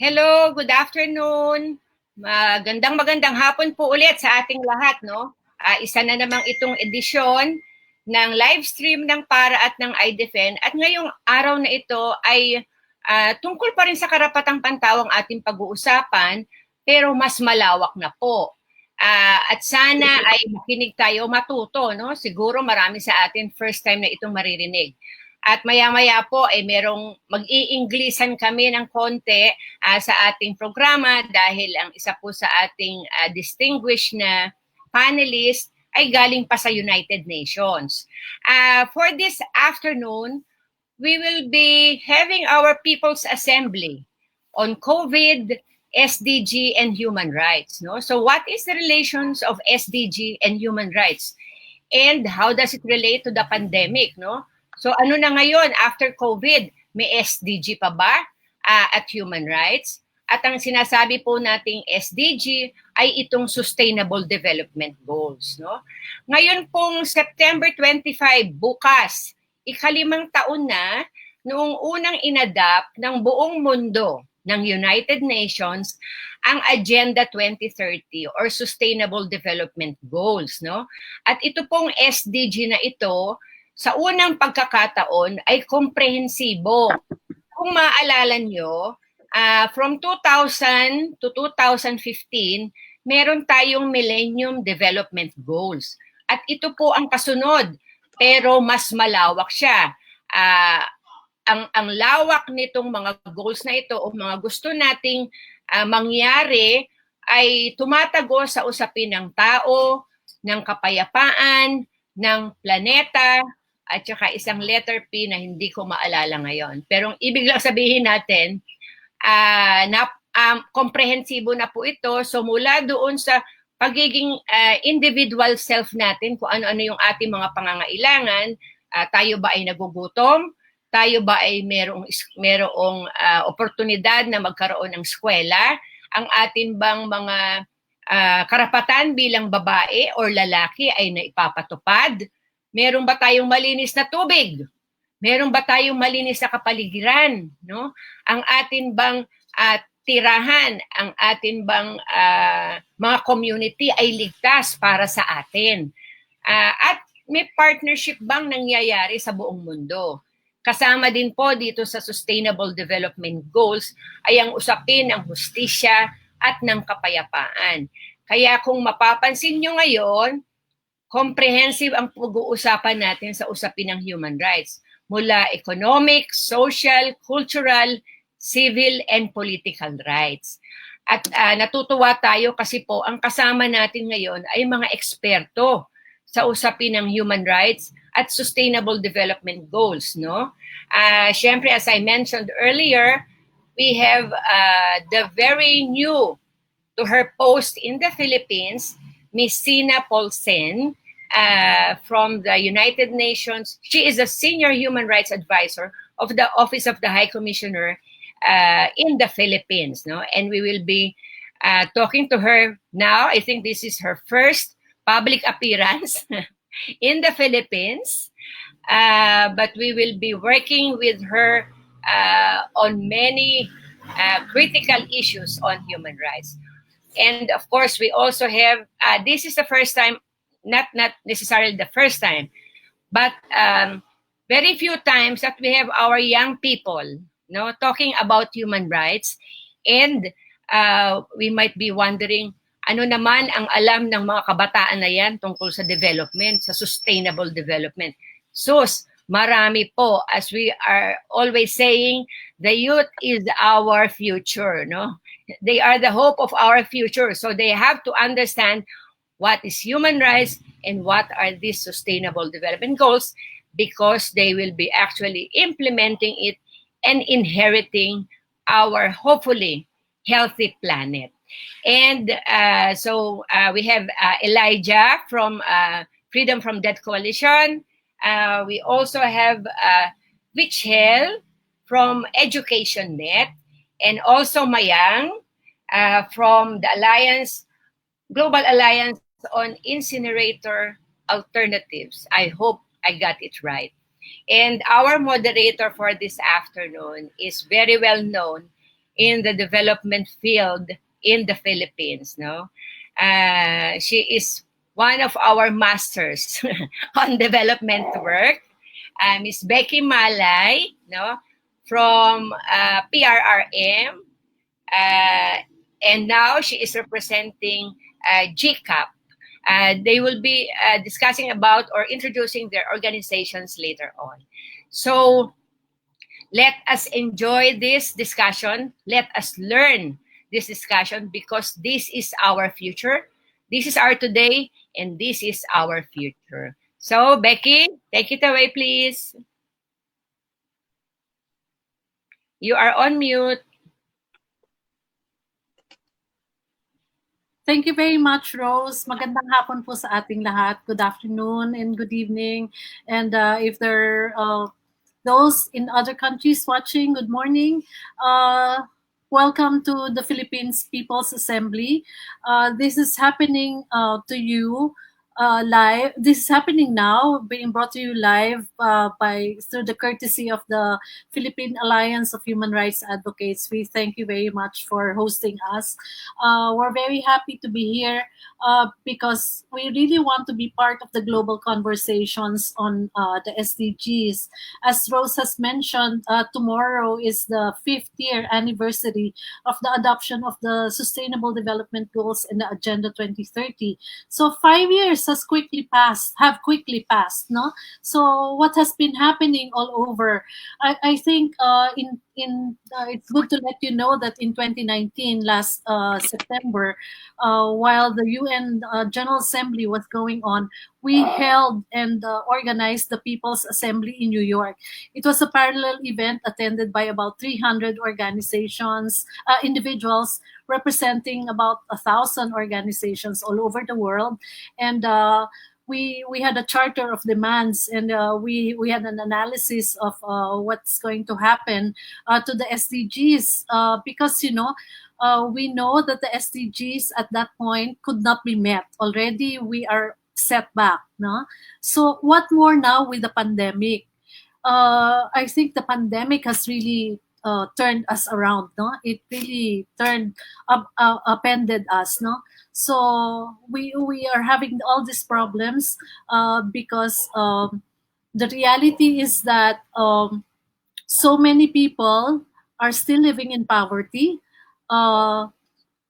Hello, good afternoon. Magandang hapon po ulit sa ating lahat, no? Isa na namang itong edisyon ng live stream ng PAHRA at ng iDefend. At ngayong araw na ito ay tungkol pa rin sa karapatang pantao ang ating pag-uusapan, pero mas malawak na po. At sana ay makinig tayo, matuto, no? Siguro marami sa atin first time na itong maririnig. At maya-maya po ay merong mag-i-Inglesan kami ng konti sa ating programa dahil ang isa po sa ating distinguished na panelist ay galing pa sa United Nations. For this afternoon, we will be having our People's Assembly on COVID, SDG, and human rights. No? So what is the relations of SDG and human rights? And how does it relate to the pandemic? No? So ano na ngayon after COVID? May SDG pa ba at human rights? At ang sinasabi po nating SDG ay itong Sustainable Development Goals. No? Ngayon pong September 25, bukas, ikalimang taon na noong unang inadapt ng buong mundo ng United Nations ang Agenda 2030 or Sustainable Development Goals. No? At ito pong SDG na ito, sa unang pagkakataon ay komprehensibo. Kung maaalala nyo, from 2000 to 2015, meron tayong Millennium Development Goals. At ito po ang kasunod, pero mas malawak siya. Ang lawak nitong mga goals na ito o mga gusto nating mangyari ay tumatago sa usapin ng tao, ng kapayapaan, ng planeta, at saka isang letter P na hindi ko maalala ngayon. Pero ang ibig lang sabihin natin, komprehensibo na po ito. So mula doon sa pagiging individual self natin, kung ano-ano yung ating mga pangangailangan, tayo ba ay nagugutom? Tayo ba ay merong oportunidad na magkaroon ng eskwela? Ang ating bang mga karapatan bilang babae or lalaki ay naipapatupad? Meron ba tayong malinis na tubig? Meron ba tayong malinis na kapaligiran? No? Ang atin bang tirahan, ang atin bang mga community ay ligtas para sa atin? At may partnership bang nangyayari sa buong mundo? Kasama din po dito sa Sustainable Development Goals ay ang usapin ng hustisya at ng kapayapaan. Kaya kung mapapansin nyo ngayon, comprehensive ang pag-uusapan natin sa usapin ng human rights. Mula economic, social, cultural, civil, and political rights. At natutuwa tayo kasi po ang kasama natin ngayon ay mga eksperto sa usapin ng human rights at sustainable development goals. No? Siyempre, as I mentioned earlier, we have the very new to her post in the Philippines, Ms. Signe Poulsen, from the United Nations. She is a senior human rights advisor of the Office of the High Commissioner in the Philippines. No? And we will be talking to her now. I think this is her first public appearance in the Philippines. But we will be working with her on many critical issues on human rights. And of course, we also have, this is the first time, not necessarily the first time, but very few times that we have our young people talking about human rights. And we might be wondering, ano naman ang alam ng mga kabataan na yan tungkol sa development, sa sustainable development? Sus, marami po. As we are always saying, the youth is our future. No? They are the hope of our future. So they have to understand what is human rights and what are these sustainable development goals, because they will be actually implementing it and inheriting our hopefully healthy planet. And so we have Elijah from Freedom from Death Coalition. We also have Vichelle from Education Net, and also Mayang from the Global Alliance on Incinerator Alternatives. I hope I got it right. And our moderator for this afternoon is very well known in the development field in the Philippines. No, she is one of our masters on development work. Ms. Beckie Malay, no, from PRRM, and now she is representing GCAP. They will be discussing about or introducing their organizations later on. So let us enjoy this discussion. Let us learn this discussion because this is our future. This is our today, and this is our future. So, Beckie, take it away, please. You are on mute. Thank you very much, Rose. Magandang hapon po sa ating lahat. Good afternoon and good evening. And if there are those in other countries watching, good morning. Welcome to the Philippines People's Assembly. This is happening to you live. This is happening now, being brought to you live through the courtesy of the Philippine Alliance of Human Rights Advocates. We thank you very much for hosting us. We're very happy to be here because we really want to be part of the global conversations on the SDGs. As Rose has mentioned, tomorrow is the 5th year anniversary of the adoption of the Sustainable Development Goals and the Agenda 2030. So 5 years have quickly passed, no? So what has been happening all over? I think it's good to let you know that in 2019, last September, while the UN General Assembly was going on, we held and organized the People's Assembly in New York. It was a parallel event attended by about 300 organizations, individuals representing about 1,000 organizations all over the world. And we had a charter of demands, and we had an analysis of what's going to happen to the SDGs because we know that the SDGs at that point could not be met. Already we are set back, no? So what more now with the pandemic? I think the pandemic has really turned us around, no? It really upended us, no? So we are having all these problems because the reality is that so many people are still living in poverty.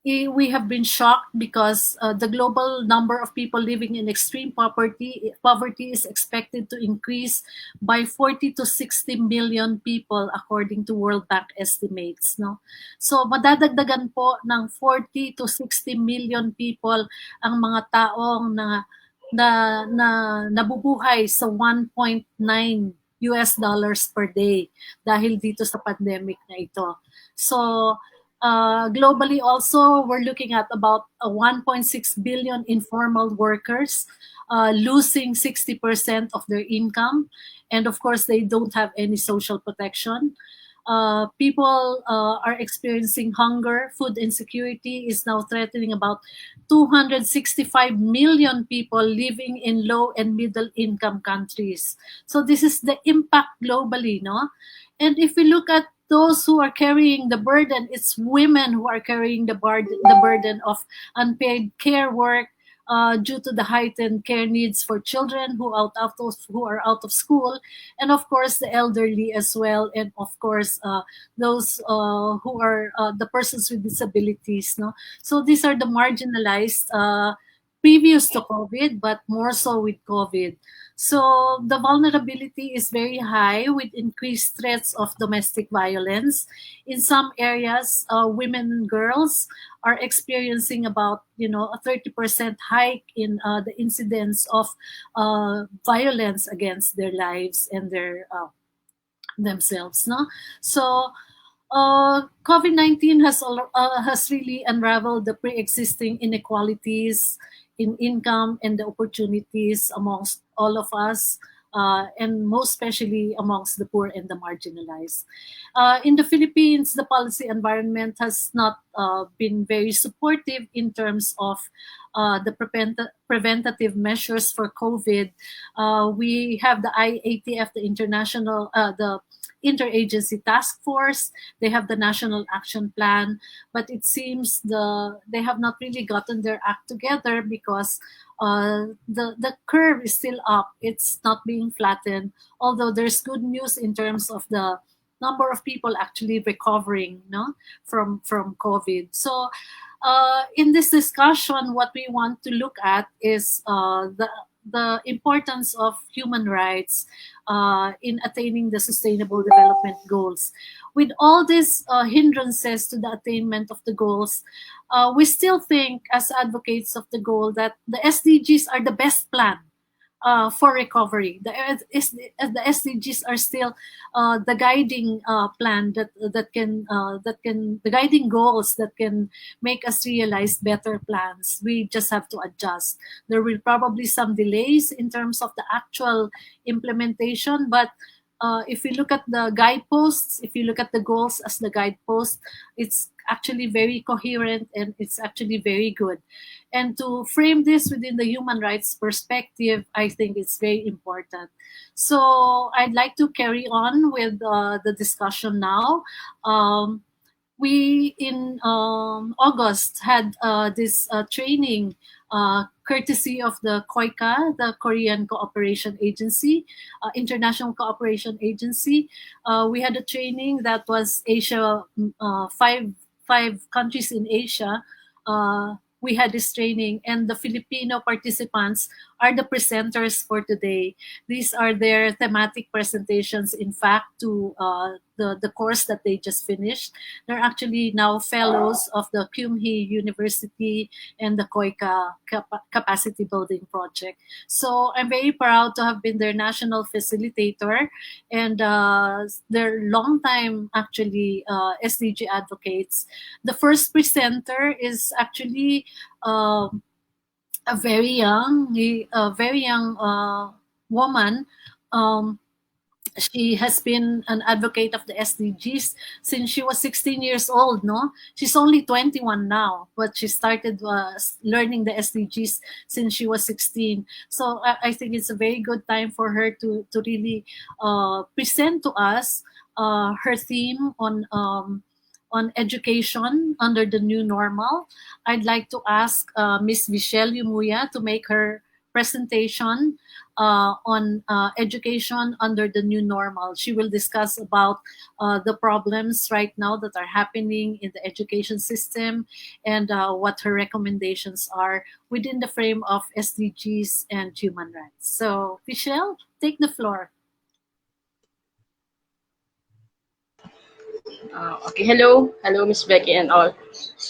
We have been shocked because the global number of people living in extreme poverty is expected to increase by 40 to 60 million people according to World Bank estimates, no? So madadagdagan po ng 40 to 60 million people ang mga taong nabubuhay sa 1.9 US dollars per day dahil dito sa pandemic na ito. So globally also, we're looking at about 1.6 billion informal workers losing 60% of their income. And of course, they don't have any social protection. People are experiencing hunger. Food insecurity is now threatening about 265 million people living in low and middle income countries. So this is the impact globally, no? And if we look at those who are carrying the burden, it's women who are carrying the burden of unpaid care work due to the heightened care needs for children who are out of school, and of course the elderly as well, and of course those who are the persons with disabilities. No, so these are the marginalized previous to COVID, but more so with COVID. So the vulnerability is very high with increased threats of domestic violence. In some areas, women and girls are experiencing about a 30% hike in the incidence of violence against their lives and their themselves. No, so COVID-19 has really unraveled the pre-existing inequalities in income and the opportunities amongst all of us, and most especially amongst the poor and the marginalized. In the Philippines, the policy environment has not been very supportive in terms of the preventative measures for COVID. We have the IATF, the the interagency task force. They have the national action plan, but it seems they have not really gotten their act together because the curve is still up. It's not being flattened. Although there's good news in terms of the number of people actually recovering, no, from COVID. So in this discussion, what we want to look at is the importance of human rights in attaining the Sustainable Development Goals. With all these hindrances to the attainment of the goals, we still think, as advocates of the goal, that the SDGs are the best plan for recovery. The SDGs are still the guiding plan that can the guiding goals that can make us realize better plans. We just have to adjust. There will probably some delays in terms of the actual implementation, but if you look at the guideposts, if you look at the goals as the guidepost, it's actually very coherent and it's actually very good. And to frame this within the human rights perspective, I think it's very important. So I'd like to carry on with the discussion now. We in August had this training courtesy of the KOICA, the Korean Cooperation Agency, International Cooperation Agency. We had a training that was Asia, five countries in Asia. We had this training, and the Filipino participants are the presenters for today. These are their thematic presentations, in fact, to the course that they just finished. They're actually now fellows of the Kyumhee University and the KOICA Capacity Building Project. So I'm very proud to have been their national facilitator, and their longtime, actually, SDG advocates. The first presenter is actually a very young woman. She has been an advocate of the SDGs since she was 16 years old. No, she's only 21 now, but she started learning the SDGs since she was 16. So I think it's a very good time for her to really present to us her theme on education under the new normal. I'd like to ask Ms. Vichelle Yumuya to make her presentation on education under the new normal. She will discuss about the problems right now that are happening in the education system and what her recommendations are within the frame of SDGs and human rights. So, Vichelle, take the floor. Okay, hello, Miss Becky and all.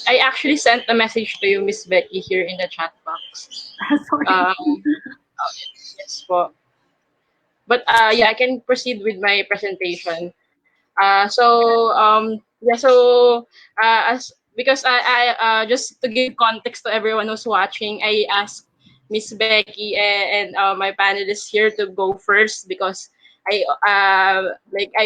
I actually sent a message to you, Miss Becky, here in the chat box. Sorry. Yes, po. But yeah, I can proceed with my presentation. As because I just to give context to everyone who's watching, I asked Miss Becky and my panelists here to go first because I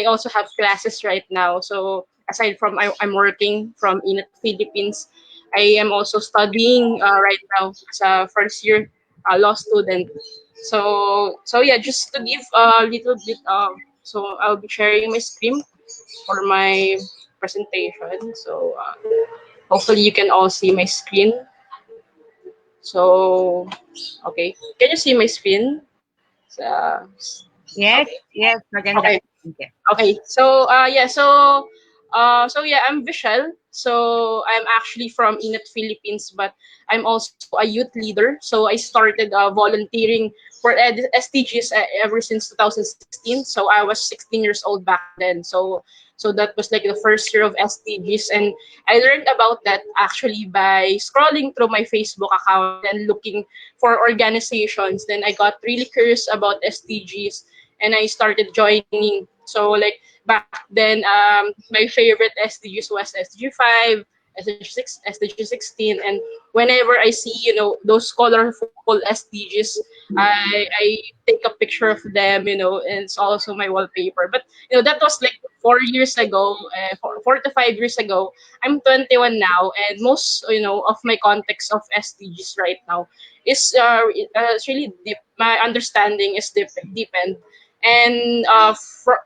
also have classes right now. So aside from I'm working from in Philippines, I am also studying right now as a first year law student. So yeah, just to give a little bit. So I'll be sharing my screen for my presentation. So hopefully you can all see my screen. So okay, can you see my screen? So, Yes, okay. yes, maganda. Okay. Okay. Okay. So yeah, I'm Vichelle. So I'm actually from Inat Philippines, but I'm also a youth leader. So I started volunteering for SDGs ever since 2016. So I was 16 years old back then. So that was like the first year of SDGs, and I learned about that actually by scrolling through my Facebook account and looking for organizations. Then I got really curious about SDGs, and I started joining. So like back then, my favorite SDGs was SDG 5, SDG 16, and whenever I see, those colorful SDGs, I take a picture of them, and it's also my wallpaper. But that was like 4 years ago, 4 to 5 years ago. I'm 21 now, and most of my context of SDGs right now is it's really deep. My understanding is deepened, and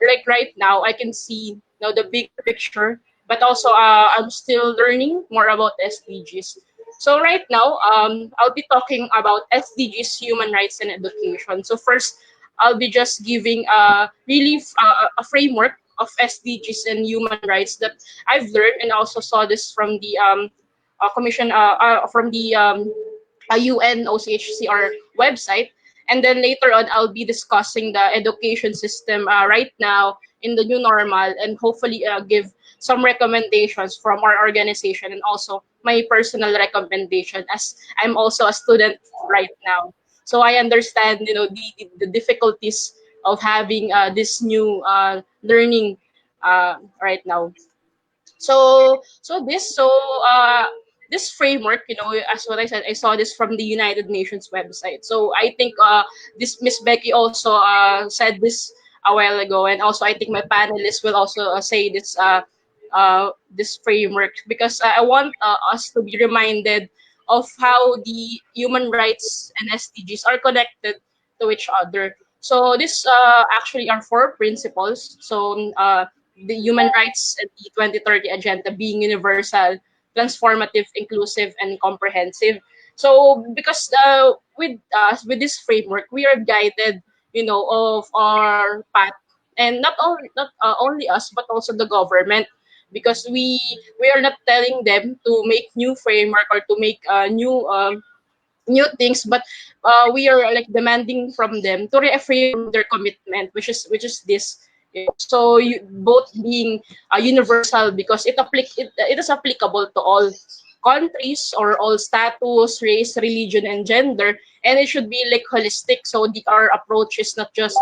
like right now, I can see the bigger picture. But also, I'm still learning more about SDGs. So right now, I'll be talking about SDGs, human rights, and education. So first, I'll be just giving a framework of SDGs and human rights that I've learned, and also saw this from the commission from the UN OCHCR website. And then later on, I'll be discussing the education system right now in the new normal, and hopefully give some recommendations from our organization, and also my personal recommendation, as I'm also a student right now. So I understand, the difficulties of having this new learning right now. So this framework, as what I said, I saw this from the United Nations website. So I think this Miss Beckie also said this a while ago, and also I think my panelists will also say this framework, because I want us to be reminded of how the human rights and SDGs are connected to each other. So this actually are four principles. So the human rights and the 2030 agenda being universal, transformative, inclusive, and comprehensive. So because with us, with this framework, we are guided, of our path, and not only us, but also the government, because we are not telling them to make new framework or to make new things, but we are like demanding from them to reaffirm their commitment, which is this. So both being universal, because it is applicable to all countries or all status, race, religion, and gender, and it should be like holistic. So our approach is not just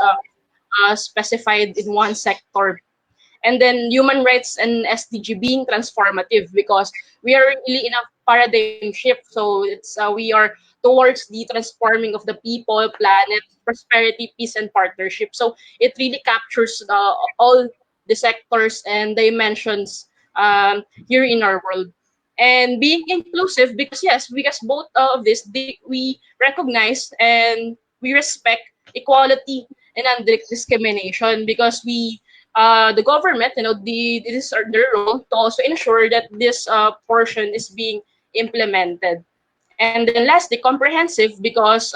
specified in one sector. And then human rights and SDG being transformative, because we are really in a paradigm shift. So we are towards the transforming of the people, planet, prosperity, peace, and partnership. So it really captures all the sectors and dimensions here in our world. And being inclusive, because yes, because both of this, we recognize and we respect equality and non-discrimination, because the government, this is their role to also ensure that this portion is being implemented. And then lastly, comprehensive, because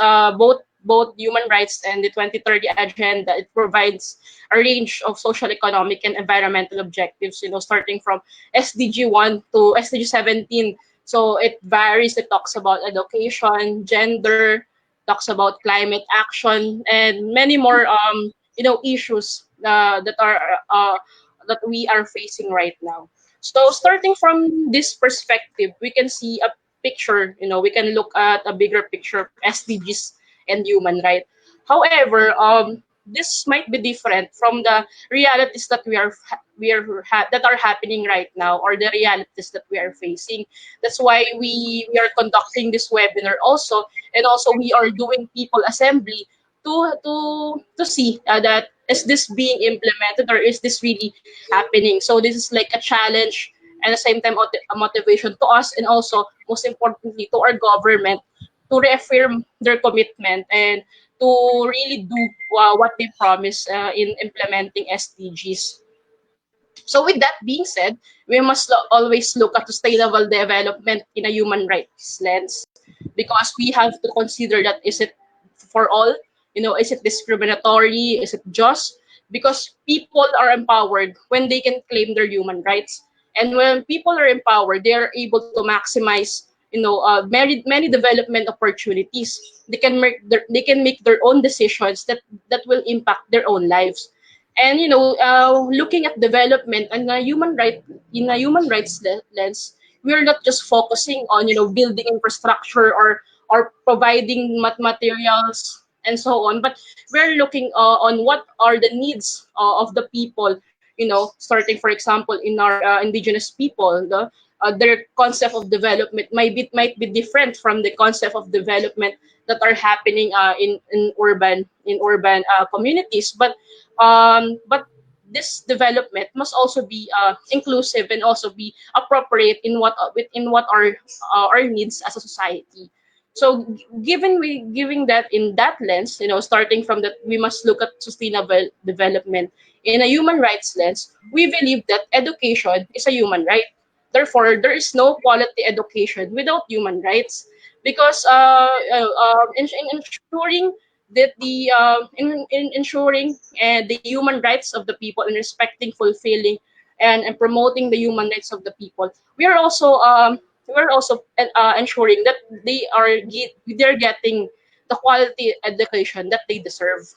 both human rights and the 2030 agenda, it provides a range of social, economic, and environmental objectives, starting from SDG 1 to SDG 17. So it varies. It talks about education, gender, talks about climate action, and many more issues that we are facing right now. So starting from this perspective, we can see a picture. We can look at a bigger picture of SDGs and human right. However, this might be different from the realities that that are happening right now, or the realities that we are facing. That's why we are conducting this webinar also, and also we are doing people assembly to see that is this being implemented, or is this really happening. So this is like a challenge, and at the same time a motivation to us, and also most importantly to our government, to reaffirm their commitment and to really do what they promise in implementing SDGs. So with that being said, we must always look at sustainable development in a human rights lens, because we have to consider that, is it for all? Is it discriminatory? Is it just? Because people are empowered when they can claim their human rights. And when people are empowered, they are able to maximize, many development opportunities. They can make their own decisions that will impact their own lives. And looking at development and a human rights lens, we are not just focusing on building infrastructure or providing materials and so on, but we're looking on what are the needs of the people. Starting, for example, in our indigenous people, their concept of development might be different from the concept of development that are happening in urban communities. But this development must also be inclusive and also be appropriate in what our needs as a society. So giving that in that lens, starting from that, we must look at sustainable development in a human rights lens. We believe that education is a human right. Therefore, there is no quality education without human rights, because in ensuring that in ensuring the human rights of the people, and respecting, fulfilling, and promoting the human rights of the people, we are also ensuring that they're getting the quality education that they deserve.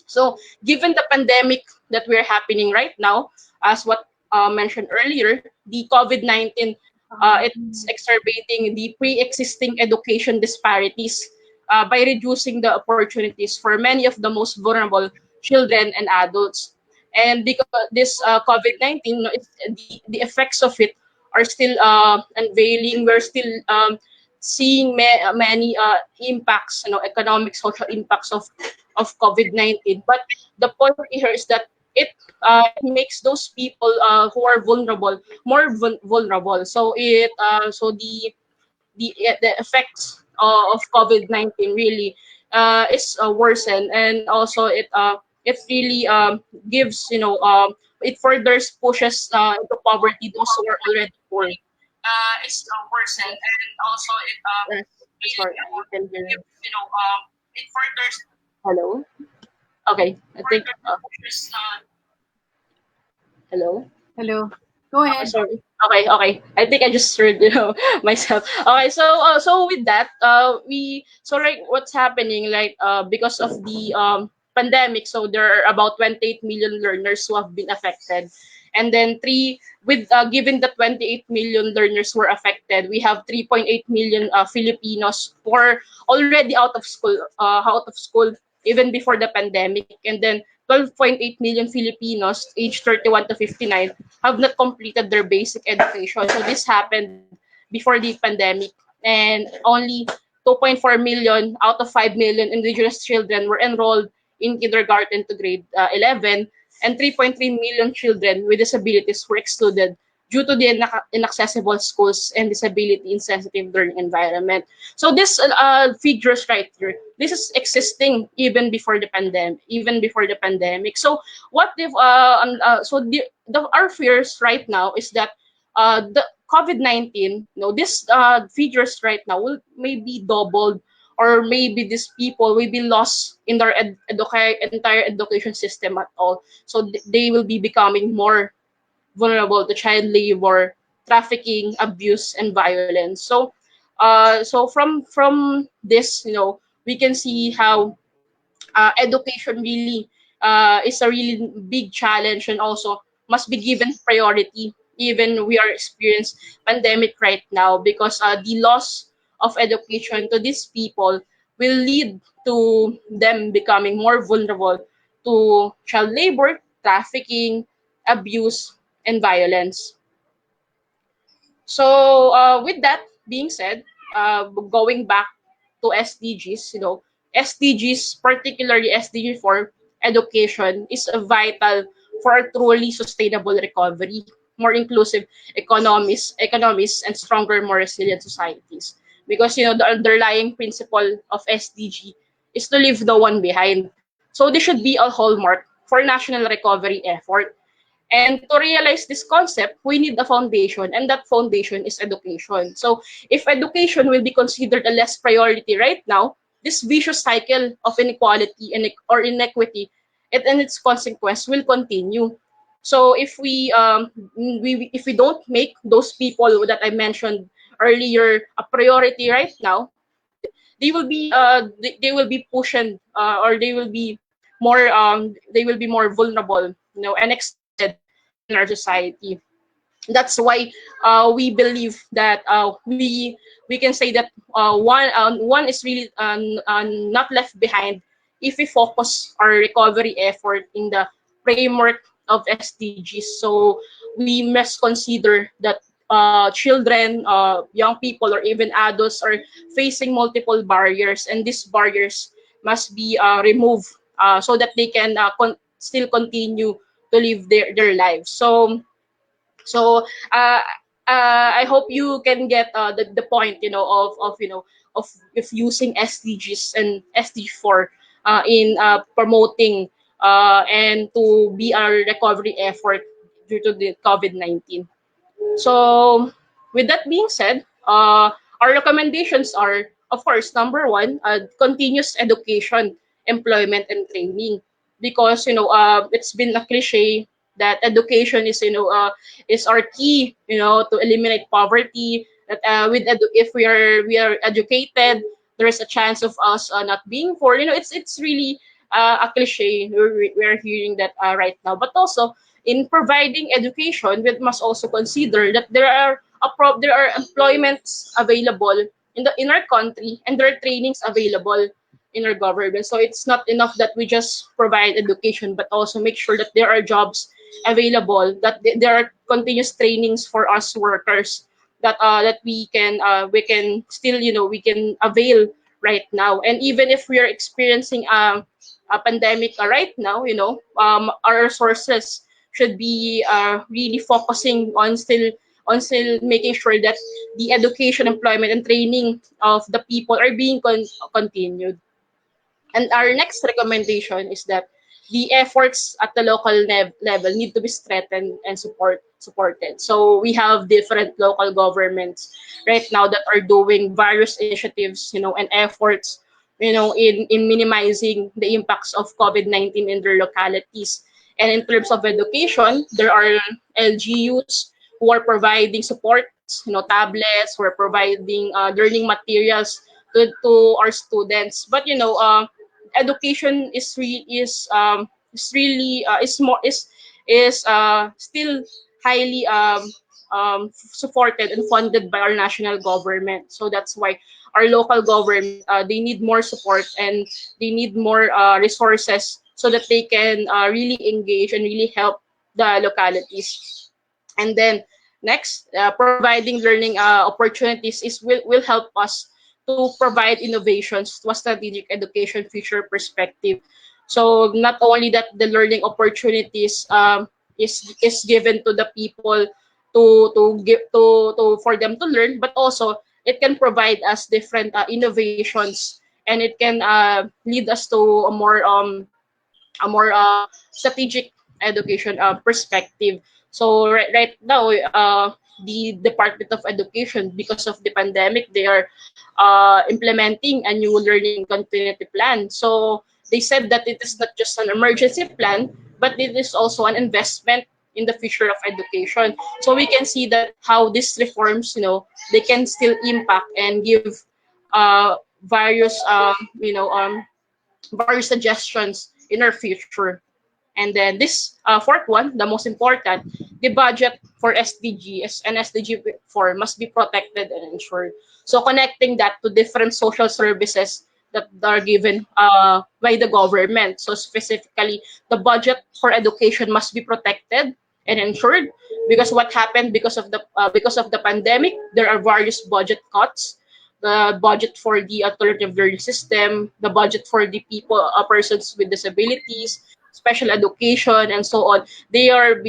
So, given the pandemic that we're happening right now, as what mentioned earlier, the COVID-19, it's exacerbating the pre-existing education disparities by reducing the opportunities for many of the most vulnerable children and adults. And because this COVID-19, the effects of it are still unveiling. We're still seeing many impacts, economic, social impacts of COVID-19. But the point here is that it makes those people who are vulnerable more vulnerable. So the effects of COVID-19 really is worsened, and also it really gives, it further pushes into poverty those who are already poor. It's worsened, and also sorry, I can hear you. It further. Hello. Okay, I think. Hello. Hello. Go ahead. Sorry. Okay. I think I just heard, myself. Okay, so with that, like what's happening, like because of the pandemic, so there are about 28 million learners who have been affected, and then given the 28 million learners were affected, we have 3.8 million Filipinos who are already out of school even before the pandemic, and then 12.8 million Filipinos aged 31 to 59 have not completed their basic education. So this happened before the pandemic, and only 2.4 million out of 5 million indigenous children were enrolled in kindergarten to grade 11, and 3.3 million children with disabilities were excluded due to the inaccessible schools and disability-insensitive learning environment. So this figures right here, this is existing even before the pandemic. So what if our fears right now is that the COVID-19, this figures right now will maybe doubled, or maybe these people will be lost in their entire education system at all. So they will be becoming more vulnerable to child labor, trafficking, abuse, and violence. So from this, we can see how education really is a really big challenge, and also must be given priority. Even we are experiencing pandemic right now, because the loss of education to these people will lead to them becoming more vulnerable to child labor, trafficking, abuse, and violence. So, with that being said, going back to SDGs, SDGs, particularly SDG 4, education is a vital for a truly sustainable recovery, more inclusive economies, and stronger, more resilient societies. Because the underlying principle of SDG is to leave no one behind. So this should be a hallmark for national recovery effort. And to realize this concept, we need a foundation, and that foundation is education. So if education will be considered a less priority right now, this vicious cycle of inequality or inequity and its consequence will continue. So if we don't make those people that I mentioned earlier a priority right now, they will be pushing, or they will be more vulnerable, and excluded in our society. That's why we believe that we can say that one is really not left behind if we focus our recovery effort in the framework of SDGs. So we must consider that children, young people, or even adults are facing multiple barriers, and these barriers must be removed so that they can still continue to live their lives. So I hope you can get the point, of using SDGs and SDG4 in promoting and to be a recovery effort due to the COVID-19. So, with that being said, our recommendations are, of course, number one, continuous education, employment, and training. Because it's been a cliche that education is our key, to eliminate poverty. That if we are educated, there is a chance of us not being poor. It's really a cliche. We're hearing that right now, but also in providing education, we must also consider that there are employments available in our country, and there are trainings available in our government. So it's not enough that we just provide education, but also make sure that there are jobs available, that there are continuous trainings for us workers that we can still we can avail right now. And even if we are experiencing a pandemic right now, our resources should be really focusing on still making sure that the education, employment, and training of the people are being continued. And our next recommendation is that the efforts at the local level need to be strengthened and supported. So we have different local governments right now that are doing various initiatives, and efforts, in minimizing the impacts of COVID-19 in their localities. And in terms of education, there are LGUs who are providing supports, tablets, who are providing learning materials to our students. But education is really is more is still highly supported and funded by our national government. So that's why our local government, they need more support, and they need more resources so that they can really engage and really help the localities. And then next, providing learning opportunities will help us to provide innovations to a strategic education future perspective. So not only that the learning opportunities is given to the people to for them to learn, but also it can provide us different innovations, and it can lead us to a more strategic education perspective. So right now, the Department of Education, because of the pandemic, they are implementing a new learning continuity plan. So they said that it is not just an emergency plan, but it is also an investment in the future of education. So we can see that how these reforms, they can still impact and give uh, various, various suggestions in our future. And then this fourth one, the most important, the budget for SDGs and SDG4 must be protected and ensured. So connecting that to different social services that are given by the government. So specifically, the budget for education must be protected and ensured, because what happened because of the pandemic, there are various budget cuts. The budget for the alternative learning system, the budget for the persons with disabilities, special education, and so on. They are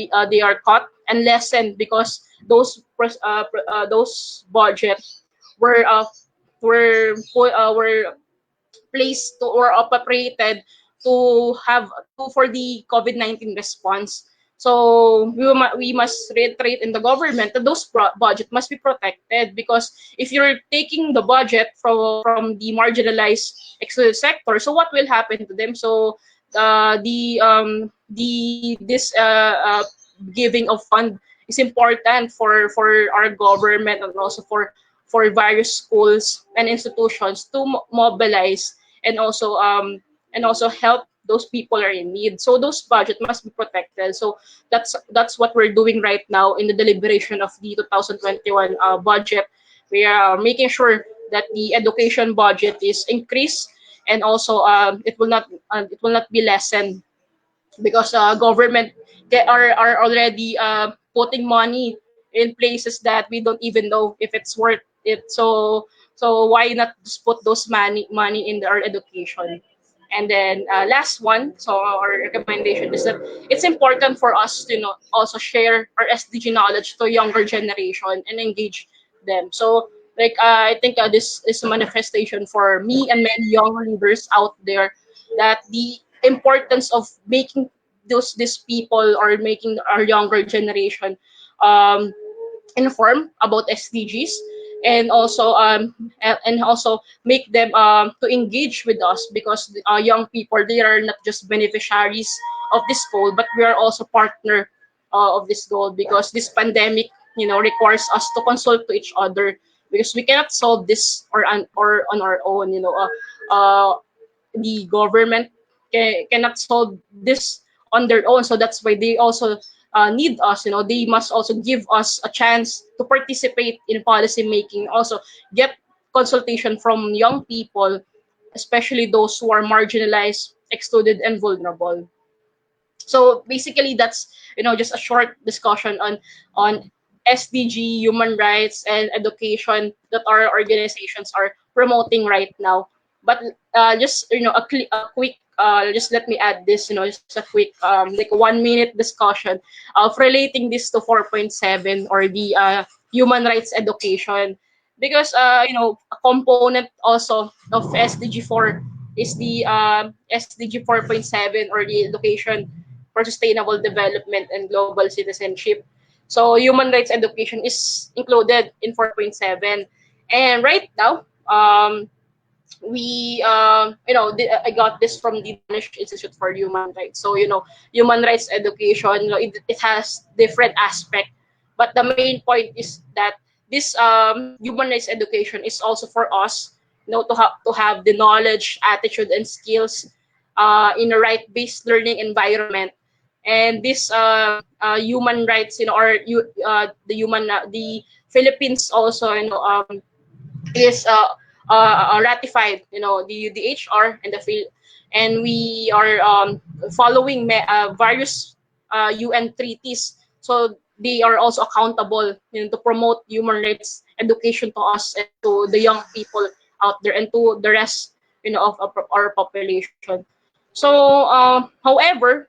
cut and lessened because those budgets were were placed to or appropriated to have to for the COVID-19 response. So we must reiterate in the government that those budget must be protected, because if you're taking the budget from the marginalized excluded sector, so what will happen to them? So the this giving of fund is important for our government, and also for various schools and institutions to mobilize, and also help those people are in need. So those budget must be protected. So that's what we're doing right now in the deliberation of the 2021 budget. We are making sure that the education budget is increased, and also it will not be lessened, because government are already putting money in places that we don't even know if it's worth it. So why not just put those money in our education? And then last one, so our recommendation is that it's important for us to also share our SDG knowledge to younger generation and engage them. So like I think this is a manifestation for me and many young leaders out there, that the importance of making these people, or making our younger generation um, inform about SDGs, and also make them to engage with us, because young people, they are not just beneficiaries of this goal, but we are also partner of this goal, because this pandemic requires us to consult to each other, because we cannot solve this or on our own. The government cannot solve this on their own. So that's why they also need us. They must also give us a chance to participate in policy making, also get consultation from young people, especially those who are marginalized, excluded, and vulnerable. So basically, that's just a short discussion on SDG, human rights, and education that our organizations are promoting right now. But just a quick just let me add this, just a quick like 1 minute discussion of relating this to 4.7, or the human rights education, because a component also of SDG 4 is the SDG 4.7, or the education for sustainable development and global citizenship. So human rights education is included in 4.7. And right now, I got this from the Danish Institute for Human Rights. So human rights education, it has different aspect, but the main point is that this human rights education is also for us, to have the knowledge, attitude, and skills in a right-based learning environment. And this human rights, the Philippines also, is ratified, the UDHR and and we are following various UN treaties. So they are also accountable, to promote human rights education to us and to the young people out there, and to the rest, of our population. So, however,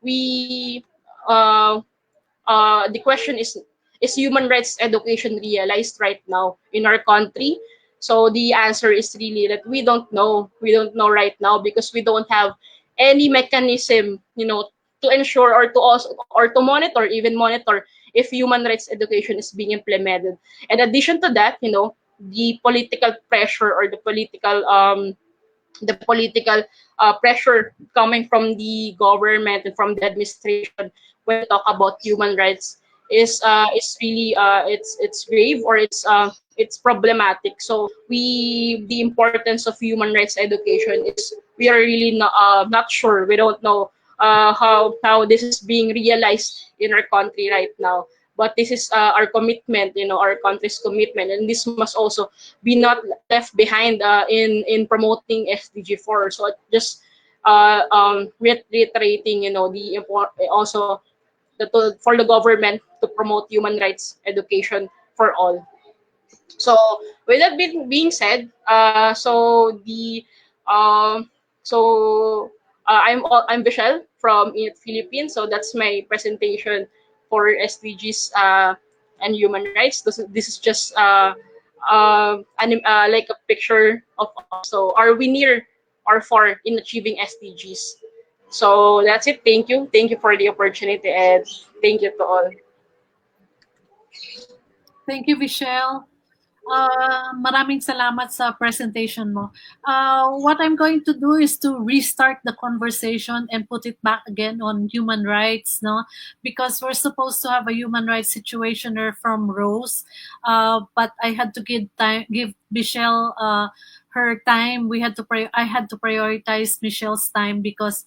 we the question is human rights education realized right now in our country? So the answer is really that we don't know. We don't know right now, because we don't have any mechanism, to ensure, or to also, or to monitor, even monitor if human rights education is being implemented. In addition to that, the political pressure, or the political pressure coming from the government and from the administration when we talk about human rights is really it's grave, or it's problematic. So the importance of human rights education is, we are really not sure. We don't know how this is being realized in our country right now. But this is our commitment, our country's commitment, and this must also be not left behind in promoting SDG 4. So just reiterating, also for the government to promote human rights education for all. So with that being said, I'm Vichelle from Philippines. So that's my presentation for SDGs and human rights. This is just like a picture of us. So are we near or far in achieving SDGs? So that's it. Thank you for the opportunity, and thank you to all. Thank you, Vichelle. Maraming salamat sa presentation mo. What I'm going to do is to restart the conversation and put it back again on human rights, no? Because we're supposed to have a human rights situationer from Rose, but I had to give Michelle her time. I had to prioritize Vichelle's time because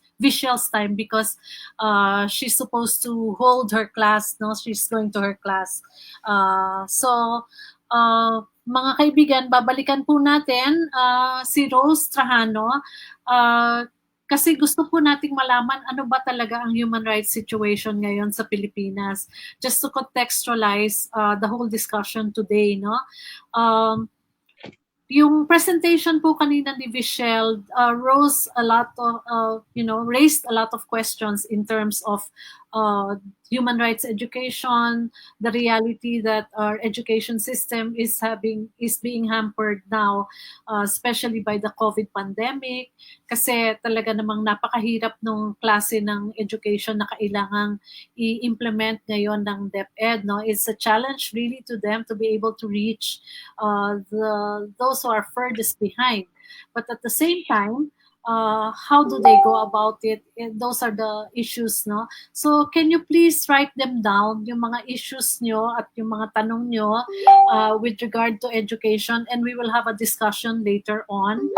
she's supposed to hold her class, no? She's going to her class. Mga kaibigan, babalikan po natin si Rose Trajano. kasi gusto po nating malaman ano ba talaga ang human rights situation ngayon sa Pilipinas. Just to contextualize the whole discussion today, no? Yung presentation po kanina ni Vichelle raised a lot of questions in terms of human rights education, the reality that our education system is being hampered now, especially by the COVID pandemic. Kasi talaga namang napakahirap nung klase ng education na kailangang i-implement ngayon ng DepEd. No? It's a challenge really to them to be able to reach those who are furthest behind. But at the same time, how do they go about it? And those are the issues, no? So can you please write them down, yung mga issues nyo at yung mga tanong nyo with regard to education, and we will have a discussion later on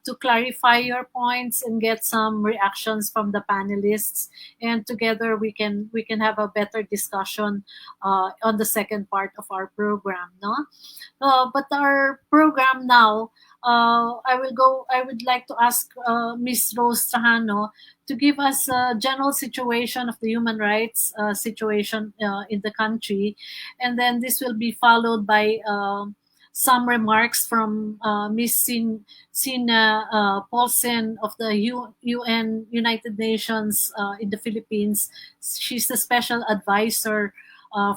to clarify your points and get some reactions from the panelists, and together we can have a better discussion on the second part of our program, no? But our program now, I would like to ask Ms.Rose Trajano to give us a general situation of the human rights situation in the country, and then this will be followed by some remarks from Ms. Signe Poulsen of the United Nations in the Philippines. She's the special advisor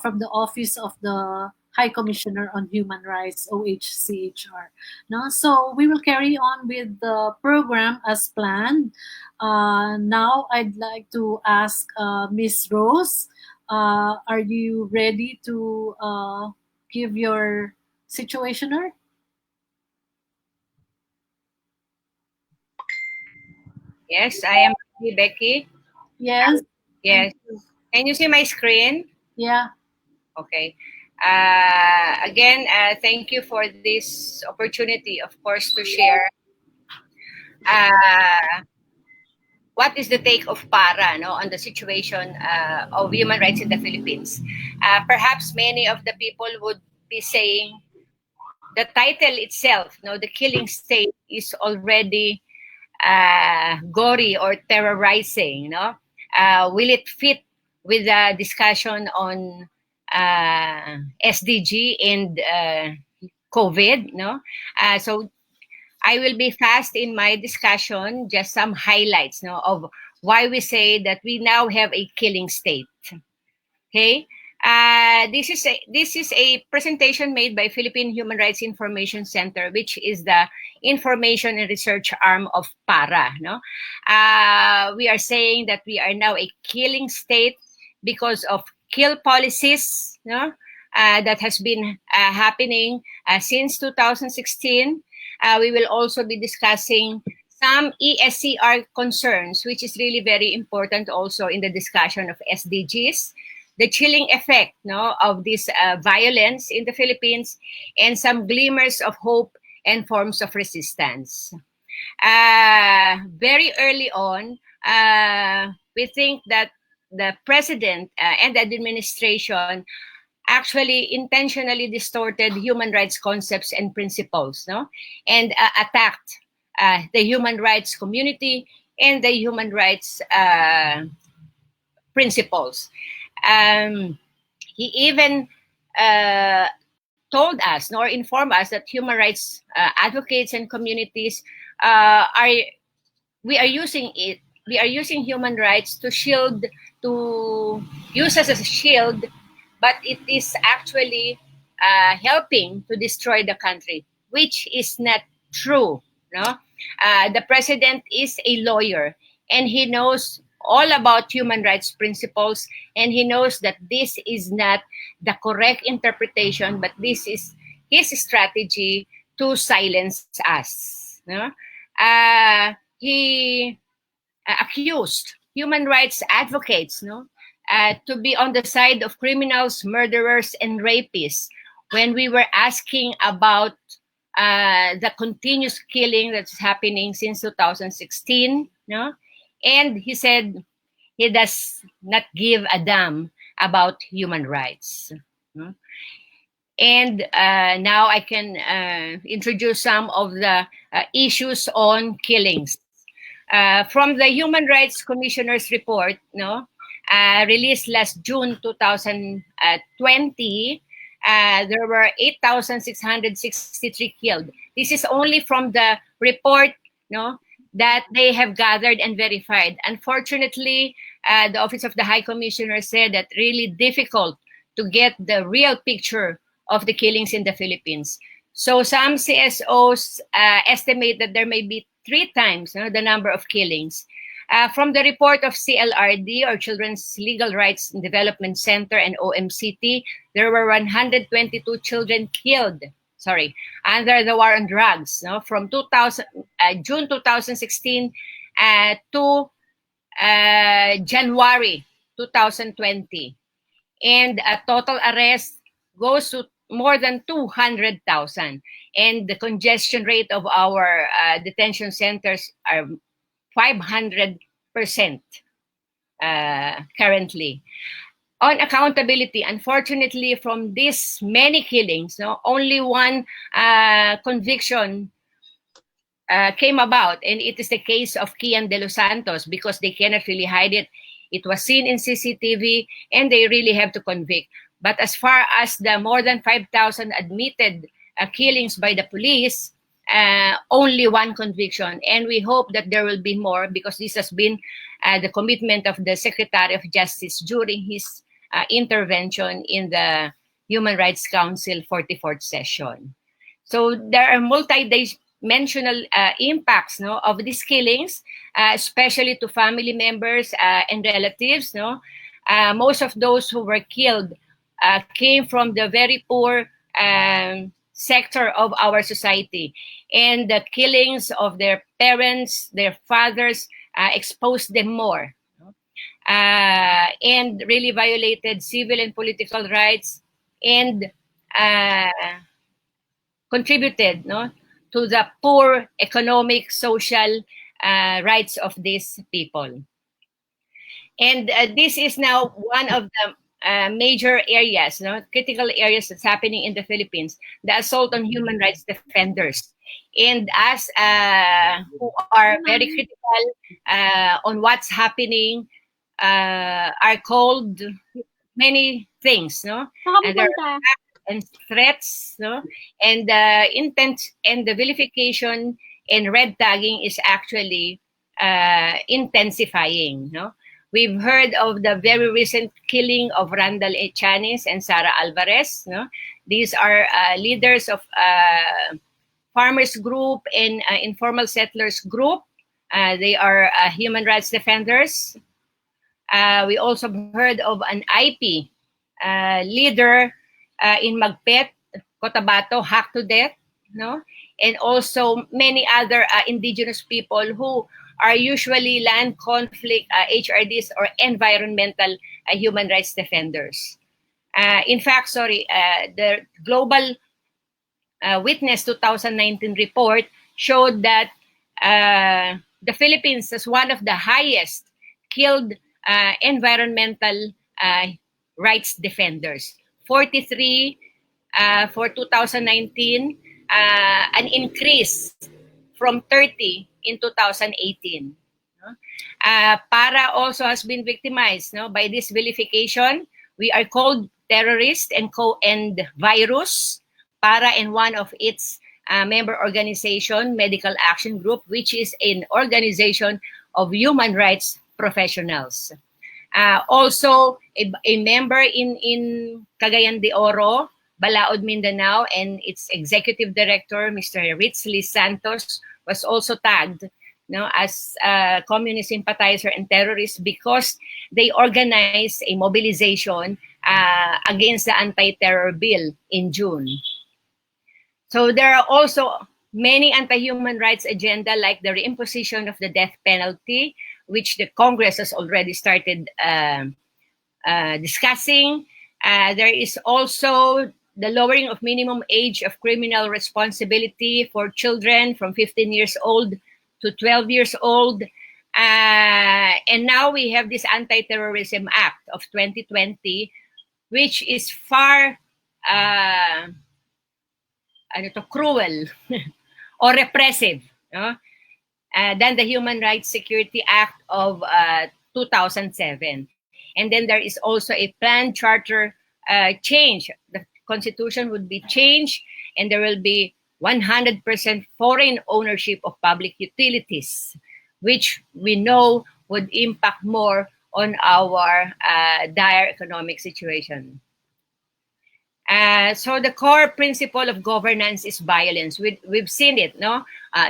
from the Office of the High Commissioner on Human Rights, OHCHR. No? So we will carry on with the program as planned. Now I'd like to ask Ms. Rose, are you ready to give your situationer? Yes, I am ready, Becky. Yes. Yes. Can you see my screen? Yeah. Okay. Again, thank you for this opportunity, of course, to share what is the take of PAHRA, no, on the situation of human rights in the Philippines. Perhaps many of the people would be saying the title itself, no, the killing state, is already gory or terrorizing. No, will it fit with the discussion on SDG and COVID? No, so I will be fast in my discussion. Just some highlights, no, of why we say that we now have a killing state. Okay. This is a presentation made by Philippine Human Rights Information Center, which is the information and research arm of PAHRA. No, we are saying that we are now a killing state because of kill policies. No, that has been happening since 2016. We will also be discussing some ESCR concerns, which is really very important also in the discussion of SDGs. The chilling effect, no, of this violence in the Philippines, and some glimmers of hope and forms of resistance. Very early on, we think that the president and the administration actually intentionally distorted human rights concepts and principles, no, and attacked the human rights community and the human rights principles. He even told us, nor informed us, that human rights advocates and communities we are using human rights to use as a shield, but it is actually helping to destroy the country, which is not true. No, the president is a lawyer, and he knows all about human rights principles, and he knows that this is not the correct interpretation, but this is his strategy to silence us. No? He accused human rights advocates, no, to be on the side of criminals, murderers, and rapists when we were asking about the continuous killing that's happening since 2016. No? And he said he does not give a damn about human rights. No? And now I can introduce some of the issues on killings. From the Human Rights Commissioner's report, released last June 2020, there were 8,663 killed. This is only from the report, that they have gathered and verified. Unfortunately, the Office of the High Commissioner said that really difficult to get the real picture of the killings in the Philippines. So some CSOs estimate that there may be 3 times the number of killings. From the report of CLRD, or Children's Legal Rights and Development Center, and OMCT, there were 122 children killed, under the war on drugs, from June 2016 to January 2020. And total arrest goes to more than 200,000. And the congestion rate of our detention centers are 500% currently. On accountability, unfortunately, from these many killings, only one conviction came about, and it is the case of Kian de los Santos, because they cannot really hide it. It was seen in CCTV, and they really have to convict. But as far as the more than 5,000 admitted killings by the police, only one conviction. And we hope that there will be more, because this has been the commitment of the Secretary of Justice during his intervention in the Human Rights Council 44th session. So there are multidimensional impacts of these killings, especially to family members and relatives. Most of those who were killed came from the very poor sector of our society, and the killings of their parents, their fathers, exposed them more, and really violated civil and political rights, and contributed to the poor economic, social rights of these people. And this is now one of the major areas, critical areas that's happening in the Philippines, the assault on human rights defenders. And us who are very critical on what's happening are called many things, and there are and threats, and intent, and the vilification and red tagging is actually intensifying. We've heard of the very recent killing of Randall Echanes and Sara Alvarez. These are leaders of farmers group and informal settlers group. They are human rights defenders. We also heard of an IP leader in Magpet, Cotabato, hacked to death. And also many other indigenous people who are usually land conflict HRDs or environmental human rights defenders. In fact, the Global Witness 2019 report showed that the Philippines is one of the highest killed environmental rights defenders. 43 for 2019, an increase from 30 in 2018. PAHRA also has been victimized by this vilification. We are called terrorist and virus. PAHRA and one of its member organization, Medical Action Group, which is an organization of human rights professionals. Also, a member in Cagayan de Oro, Balaod, Mindanao, and its executive director, Mr. Ritzley Santos, was also tagged as a communist sympathizer and terrorist because they organized a mobilization against the anti-terror bill in June. So there are also many anti-human rights agenda, like the reimposition of the death penalty, which the Congress has already started discussing. There is also the lowering of minimum age of criminal responsibility for children from 15 years old to 12 years old. And now we have this Anti-Terrorism Act of 2020, which is far cruel or repressive. than the Human Rights Security Act of 2007. And then there is also a planned charter change. The constitution would be changed, and there will be 100% foreign ownership of public utilities, which we know would impact more on our dire economic situation. So the core principle of governance is violence. We've seen it, no?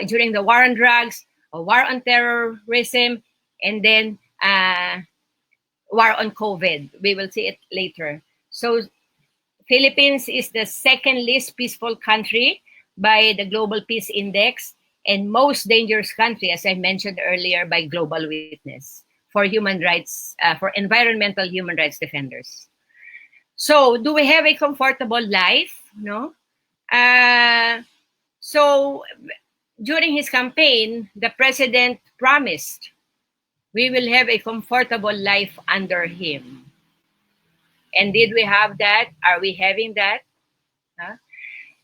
During the war on drugs, war on terrorism, and then war on COVID. We will see it later. So Philippines is the second least peaceful country by the Global Peace Index, and most dangerous country, as I mentioned earlier, by Global Witness for human rights, for environmental human rights defenders. So, do we have a comfortable life? No. So, during his campaign, the president promised we will have a comfortable life under him. And did we have that? Are we having that? Huh?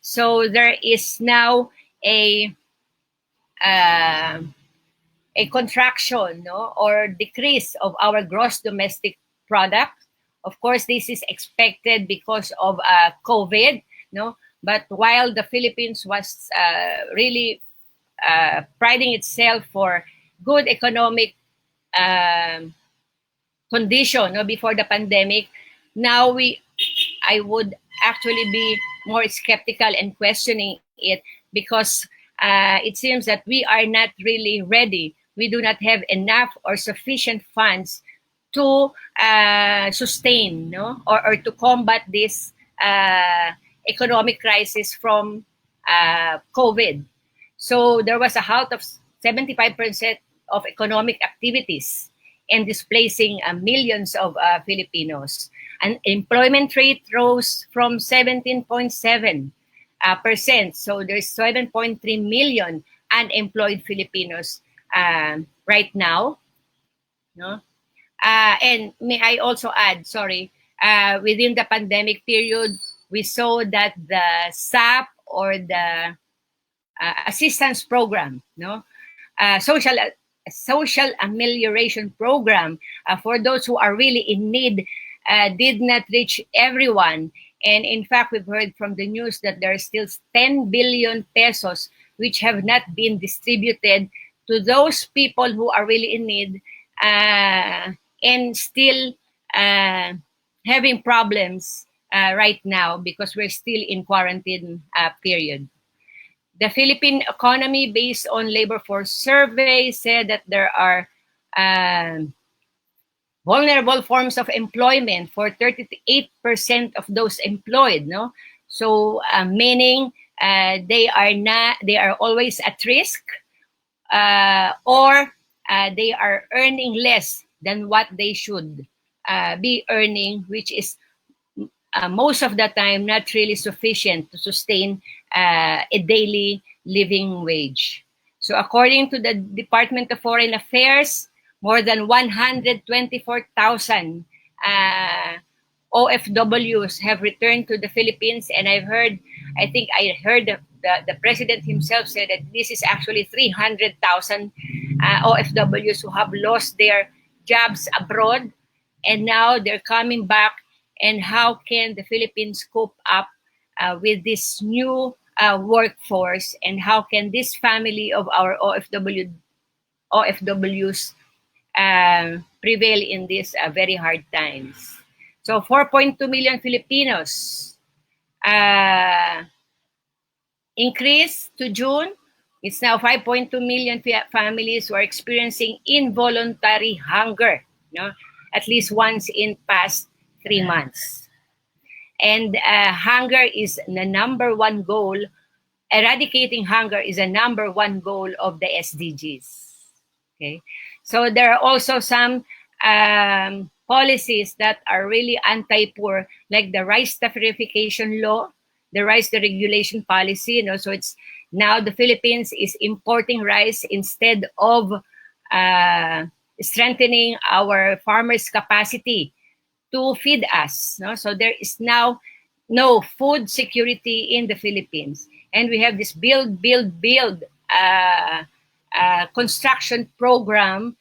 So there is now a contraction, no, or decrease of our gross domestic product. Of course, this is expected because of COVID, no. But while the Philippines was really priding itself for good economic condition, no, before the pandemic, now I would actually be more skeptical and questioning it, because it seems that we are not really ready. We do not have enough or sufficient funds to sustain, no, or to combat this economic crisis from COVID. So there was a halt of 75% of economic activities and displacing millions of Filipinos. And employment rate rose from 17.7%. So there's 7.3 million unemployed Filipinos right now. No? And may I also add, within the pandemic period, we saw that the SAP, or the assistance program, no, social amelioration program for those who are really in need, did not reach everyone. And in fact, we've heard from the news that there are still 10 billion pesos which have not been distributed to those people who are really in need, and still having problems right now because we're still in quarantine period. The Philippine economy, based on labor force survey, said that there are vulnerable forms of employment for 38% of those employed. No, so meaning they are always at risk, or they are earning less than what they should be earning, which is most of the time not really sufficient to sustain a daily living wage. So according to the Department of Foreign Affairs, more than 124,000 OFWs have returned to the Philippines. And I heard the president himself said that this is actually 300,000 OFWs who have lost their jobs abroad, and now they're coming back. And how can the Philippines cope up with this new workforce, and how can this family of our OFWs prevail in these very hard times? So 4.2 million Filipinos increase to June. It's now 5.2 million families who are experiencing involuntary hunger, no, at least once in past 3 months. And hunger is the number one goal. Eradicating hunger is a number one goal of the SDGs. Okay, so there are also some policies that are really anti-poor, like the rice tarification law, the rice deregulation policy. You know, so it's now the Philippines is importing rice instead of strengthening our farmers' capacity to feed us. No? So there is now no food security in the Philippines. And we have this build construction program,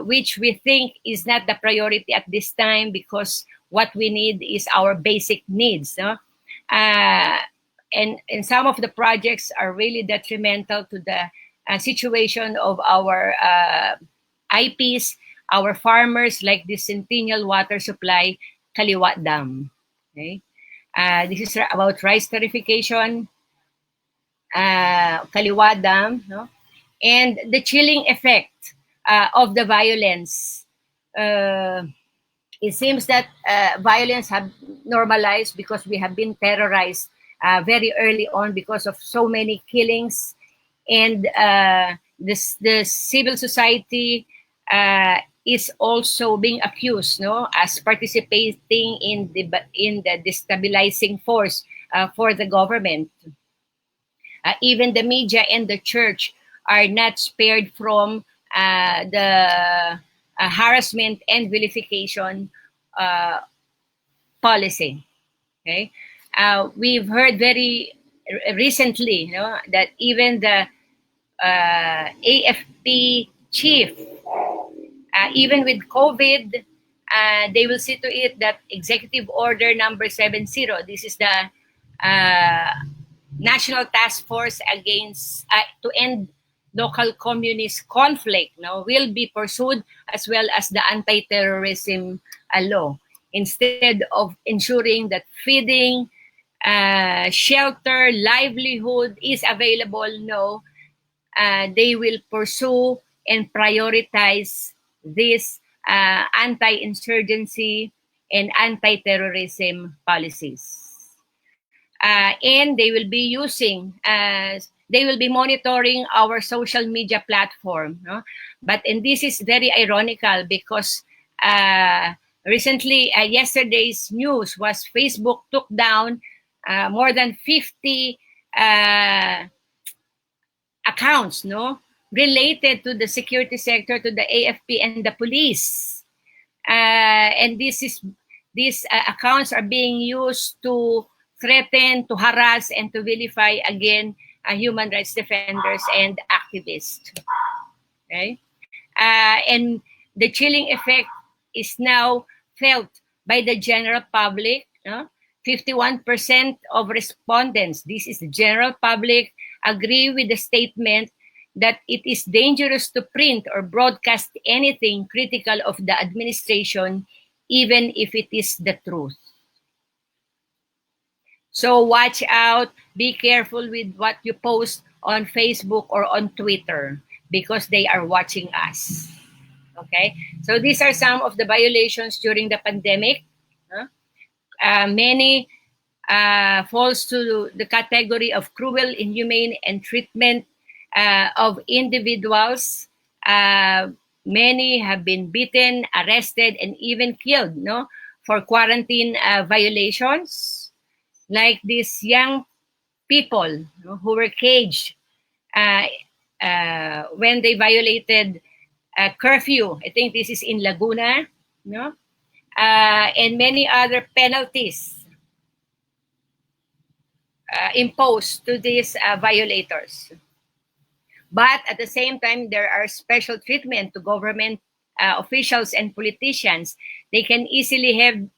which we think is not the priority at this time, because what we need is our basic needs. No? And some of the projects are really detrimental to the situation of our IPs, our farmers, like the Centennial Water Supply Kaliwa Dam. Okay? This is about rice tariffication, Kaliwa Dam, no? And the chilling effect of the violence. It seems that violence have normalized because we have been terrorized very early on because of so many killings, and the civil society is also being accused, no, as participating in the destabilizing force for the government. Even the media and the church are not spared from the harassment and vilification policy. Okay, we've heard very recently, you know, that even the AFP chief, even with COVID, they will see to it that Executive Order number 70, this is the National Task Force against to end local communist conflict, no, will be pursued, as well as the anti-terrorism law, instead of ensuring that feeding, shelter, livelihood is available. No, they will pursue and prioritize this anti-insurgency and anti-terrorism policies. And they will be they will be monitoring our social media platform. No? And this is very ironical, because recently, yesterday's news was Facebook took down more than 50 accounts, no, related to the security sector, to the AFP and the police. And these accounts are being used to threaten, to harass, and to vilify again human rights defenders and activists. Okay? And the chilling effect is now felt by the general public. 51% of respondents, this is the general public, agree with the statement that it is dangerous to print or broadcast anything critical of the administration, even if it is the truth. So watch out, be careful with what you post on Facebook or on Twitter, because they are watching us. Okay, so these are some of the violations during the pandemic. Many falls to the category of cruel, inhumane, and treatment of individuals. Many have been beaten, arrested, and even killed, no, for quarantine violations. Like these young people, no, who were caged when they violated curfew. I think this is in Laguna, no, and many other penalties imposed to these violators. But at the same time, there are special treatment to government officials and politicians. They can easily have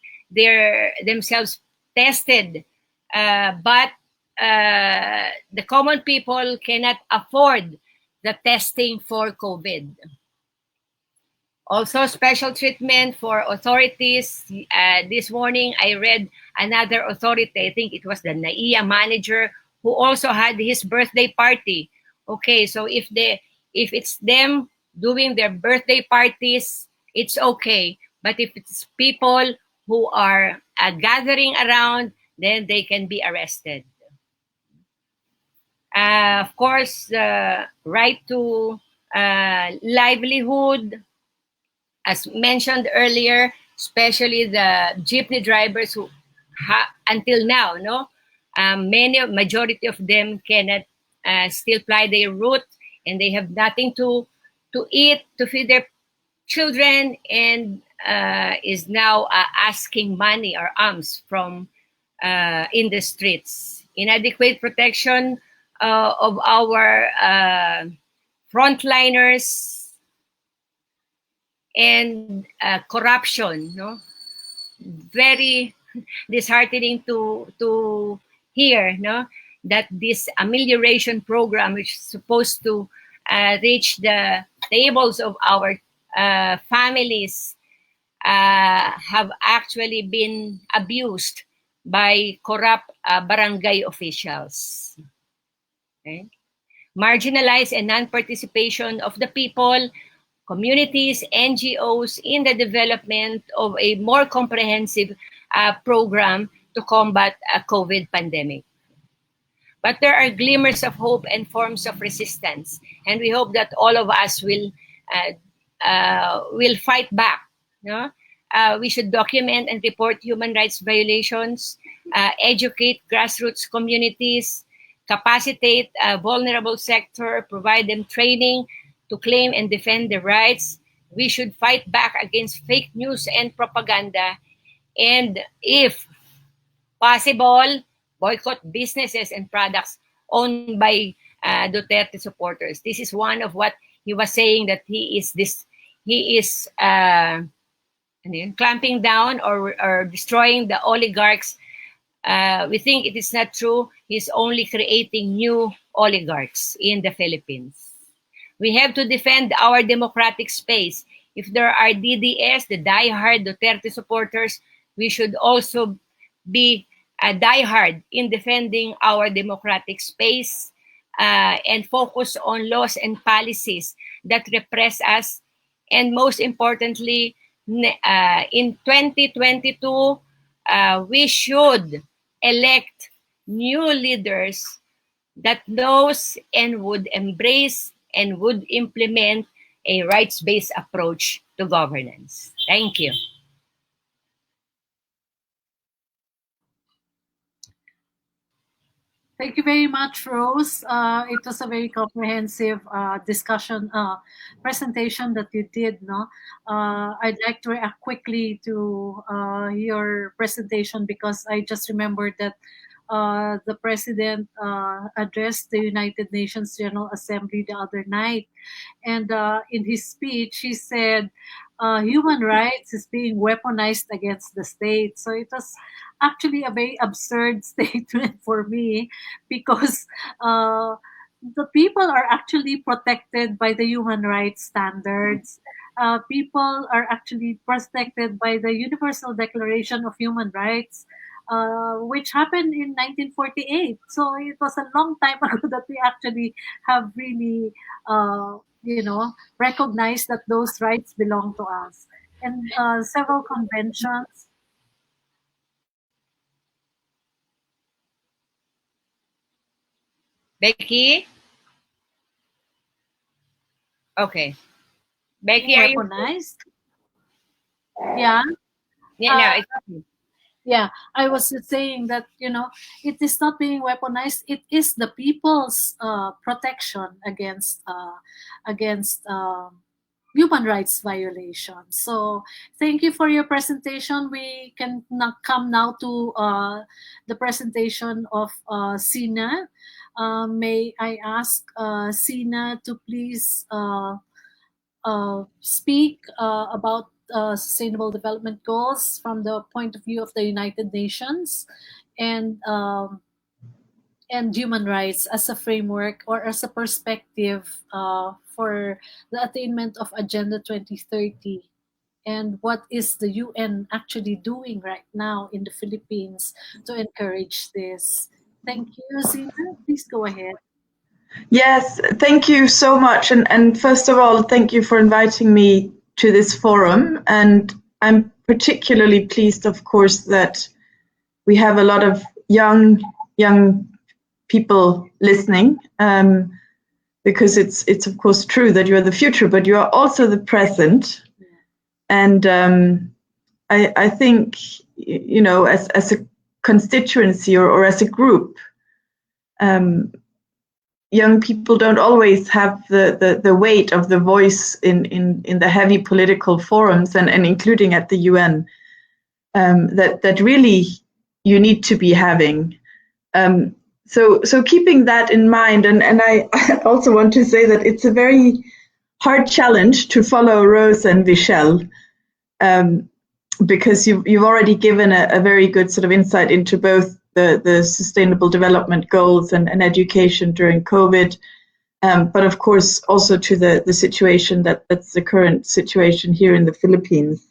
themselves tested, but the common people cannot afford the testing for COVID. Also, special treatment for authorities. This morning, I read another authority, I think it was the NAIA manager, who also had his birthday party. Okay, so if it's them doing their birthday parties, it's okay. But if it's people who are gathering around, then they can be arrested. Of course, the right to livelihood, as mentioned earlier, especially the jeepney drivers who until now, no, majority of them cannot still ply their route, and they have nothing to eat, to feed their children, and is now asking money or alms from in the streets. Inadequate protection of our frontliners, and corruption. No, very disheartening to hear. No, that this amelioration program, which is supposed to reach the tables of our families, have actually been abused by corrupt barangay officials. Okay? Marginalized and non-participation of the people, communities, NGOs in the development of a more comprehensive program to combat COVID pandemic. But there are glimmers of hope and forms of resistance, and we hope that all of us will fight back. No? We should document and report human rights violations, educate grassroots communities, capacitate a vulnerable sector, provide them training to claim and defend their rights. We should fight back against fake news and propaganda, and if possible, boycott businesses and products owned by Duterte supporters. This is one of what he was saying, that he is clamping down or destroying the oligarchs. We think it is not true. He's only creating new oligarchs in the Philippines. We have to defend our democratic space. If there are DDS, the diehard Duterte supporters, we should also be diehard in defending our democratic space and focus on laws and policies that repress us. And most importantly, in 2022, we should elect new leaders that knows and would embrace and would implement a rights-based approach to governance. Thank you. Thank you very much, Rose. It was a very comprehensive discussion, presentation that you did. No, I'd like to react quickly to your presentation because I just remembered that the president addressed the United Nations General Assembly the other night, and in his speech he said human rights is being weaponized against the state. So it was actually a very absurd statement for me because the people are actually protected by the human rights standards. People are actually protected by the Universal Declaration of Human Rights, which happened in 1948. So it was a long time ago that we actually have really, recognized that those rights belong to us. And several conventions. Beckie? Okay. Beckie, are you? Weaponized? Yeah. Yeah, no, it's okay. Yeah, I was just saying that, it is not being weaponized. It is the people's protection against human rights violations. So thank you for your presentation. We can now come now to the presentation of Signe. May I ask Signe to please speak about Sustainable Development Goals from the point of view of the United Nations and human rights as a framework or as a perspective for the attainment of Agenda 2030, and what is the UN actually doing right now in the Philippines to encourage this. Thank you, Signe. Please go ahead. Yes, thank you so much. And first of all, thank you for inviting me to this forum. And I'm particularly pleased, of course, that we have a lot of young people listening, because it's of course true that you are the future, but you are also the present. And I think, as a constituency or as a group, young people don't always have the weight of the voice in the heavy political forums and including at the UN that really you need to be having. So keeping that in mind, and I also want to say that it's a very hard challenge to follow Rose and Vichelle, because you've already given a very good sort of insight into both the Sustainable Development Goals and education during COVID, but of course also to the situation that's the current situation here in the Philippines.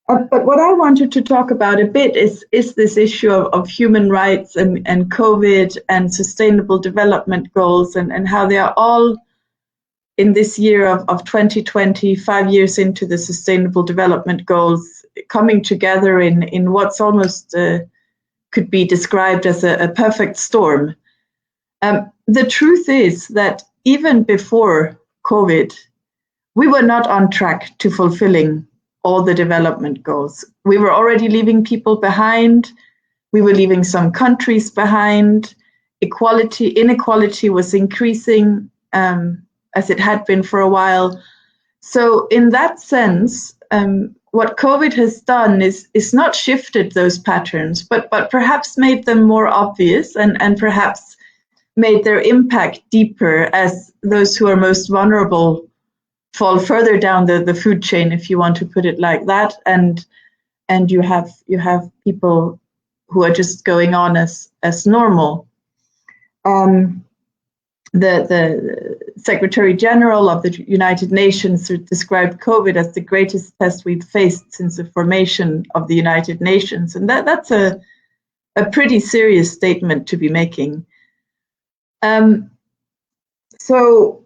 But what I wanted to talk about a bit is this issue of human rights and COVID and Sustainable Development Goals, and how they are all in this year of 2020, 5 years into the Sustainable Development Goals, coming together in what's almost could be described as a perfect storm. The truth is that even before COVID, we were not on track to fulfilling all the development goals. We were already leaving people behind. We were leaving some countries behind. Inequality was increasing, as it had been for a while. So in that sense, what COVID has done is not shifted those patterns, but perhaps made them more obvious and perhaps made their impact deeper as those who are most vulnerable fall further down the food chain, if you want to put it like that, and you have people who are just going on as normal. The Secretary General of the United Nations described COVID as the greatest test we've faced since the formation of the United Nations, and that's a pretty serious statement to be making. So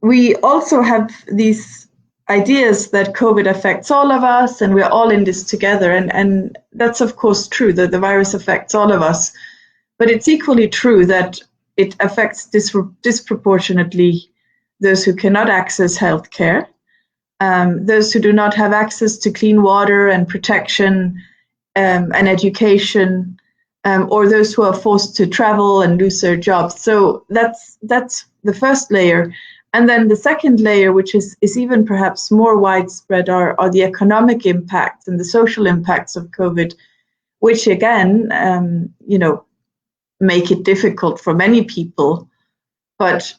we also have these ideas that COVID affects all of us and we're all in this together. And that's of course true, that the virus affects all of us. But it's equally true that it affects disproportionately those who cannot access healthcare, those who do not have access to clean water and protection and education, or those who are forced to travel and lose their jobs. So that's the first layer. And then the second layer, which is even perhaps more widespread, are the economic impacts and the social impacts of COVID, which again, make it difficult for many people, but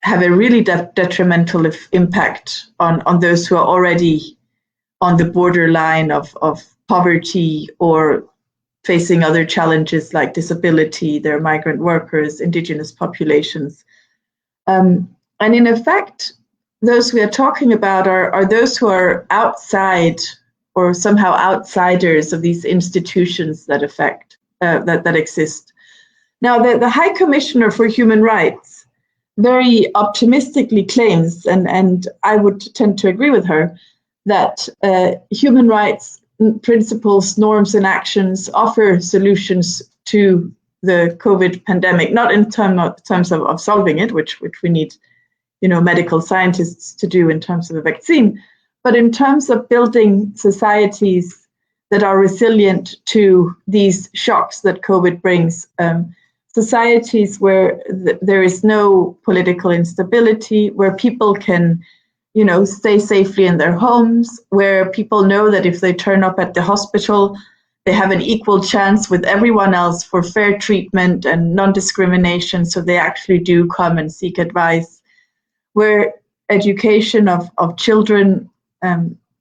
have a really detrimental impact on those who are already on the borderline of poverty or facing other challenges like disability. They're migrant workers, indigenous populations. And in effect, those we are talking about are those who are outside or somehow outsiders of these institutions that that exist. Now, the High Commissioner for Human Rights very optimistically claims, and I would tend to agree with her, that human rights principles, norms, and actions offer solutions to the COVID pandemic, not in terms of solving it, which we need medical scientists to do in terms of a vaccine, but in terms of building societies that are resilient to these shocks that COVID brings, societies where there is no political instability, where people can, stay safely in their homes, where people know that if they turn up at the hospital, they have an equal chance with everyone else for fair treatment and non-discrimination, so they actually do come and seek advice, where education of children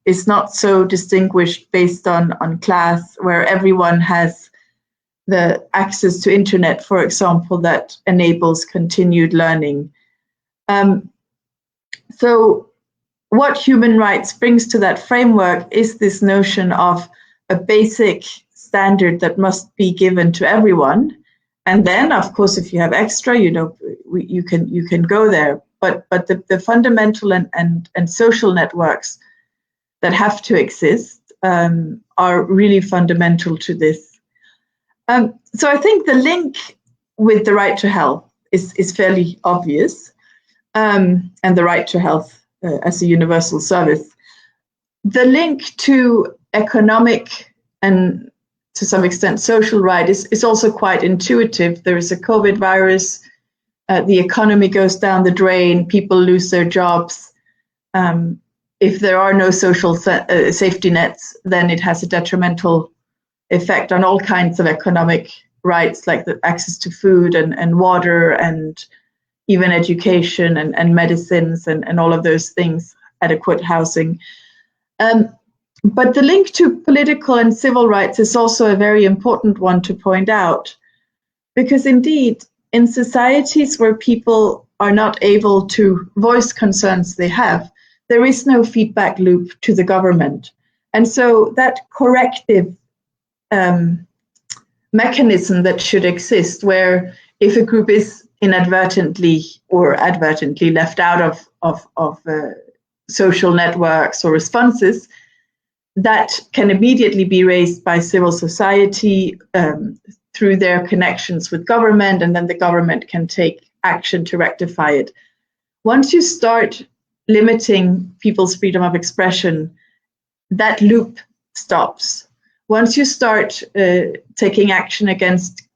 is not so distinguished based on class, where everyone has the access to internet, for example, that enables continued learning. So what human rights brings to that framework is this notion of a basic standard that must be given to everyone. And then, of course, if you have extra, you can go there. But the fundamental and social networks that have to exist are really fundamental to this. So I think the link with the right to health is fairly obvious, and the right to health as a universal service. The link to economic and to some extent social right is also quite intuitive. There is a COVID virus, the economy goes down the drain, people lose their jobs. If there are no social safety nets, then it has a detrimental effect on all kinds of economic rights like the access to food and water and even education and medicines and all of those things, adequate housing. But the link to political and civil rights is also a very important one to point out, because indeed, in societies where people are not able to voice concerns they have, there is no feedback loop to the government. And so that corrective mechanism that should exist, where if a group is inadvertently or advertently left out of social networks or responses, that can immediately be raised by civil society through their connections with government, and then the government can take action to rectify it. Once you start limiting people's freedom of expression, that loop stops. Once you start taking action against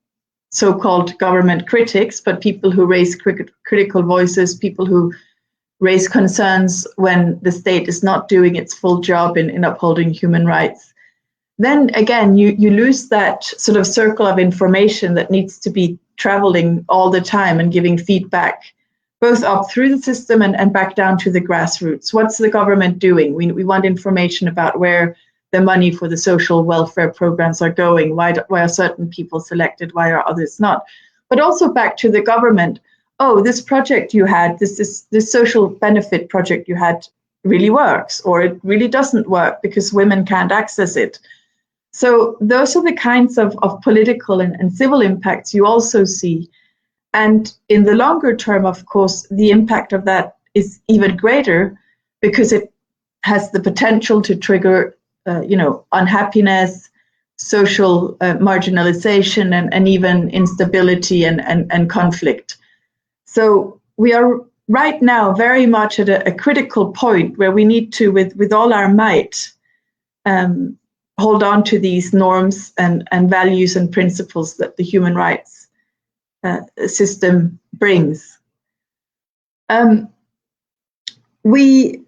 so-called government critics, but people who raise critical voices, people who raise concerns when the state is not doing its full job in upholding human rights, then again, you lose that sort of circle of information that needs to be traveling all the time and giving feedback, both up through the system and back down to the grassroots. What's the government doing? We want information about where the money for the social welfare programs are going. Why are certain people selected? Why are others not? But also back to the government. Oh, this project you had, this social benefit project you had really works, or it really doesn't work because women can't access it. So those are the kinds of political and civil impacts you also see. And in the longer term, of course, the impact of that is even greater because it has the potential to trigger, unhappiness, social marginalization, and even instability and conflict. So we are right now very much at a critical point where we need to, with all our might, hold on to these norms and values and principles that the human rights system brings. We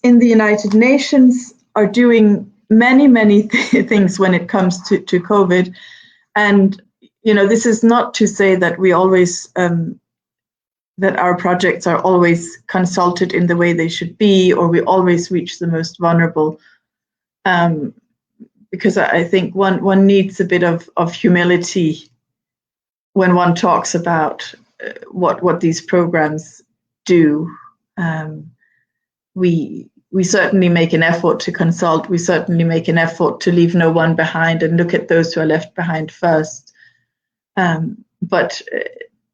in the United Nations are doing many things when it comes to COVID. And, this is not to say that we always, that our projects are always consulted in the way they should be, or we always reach the most vulnerable. Because I think one needs a bit of humility when one talks about what these programs do. We certainly make an effort to consult. We certainly make an effort to leave no one behind and look at those who are left behind first. But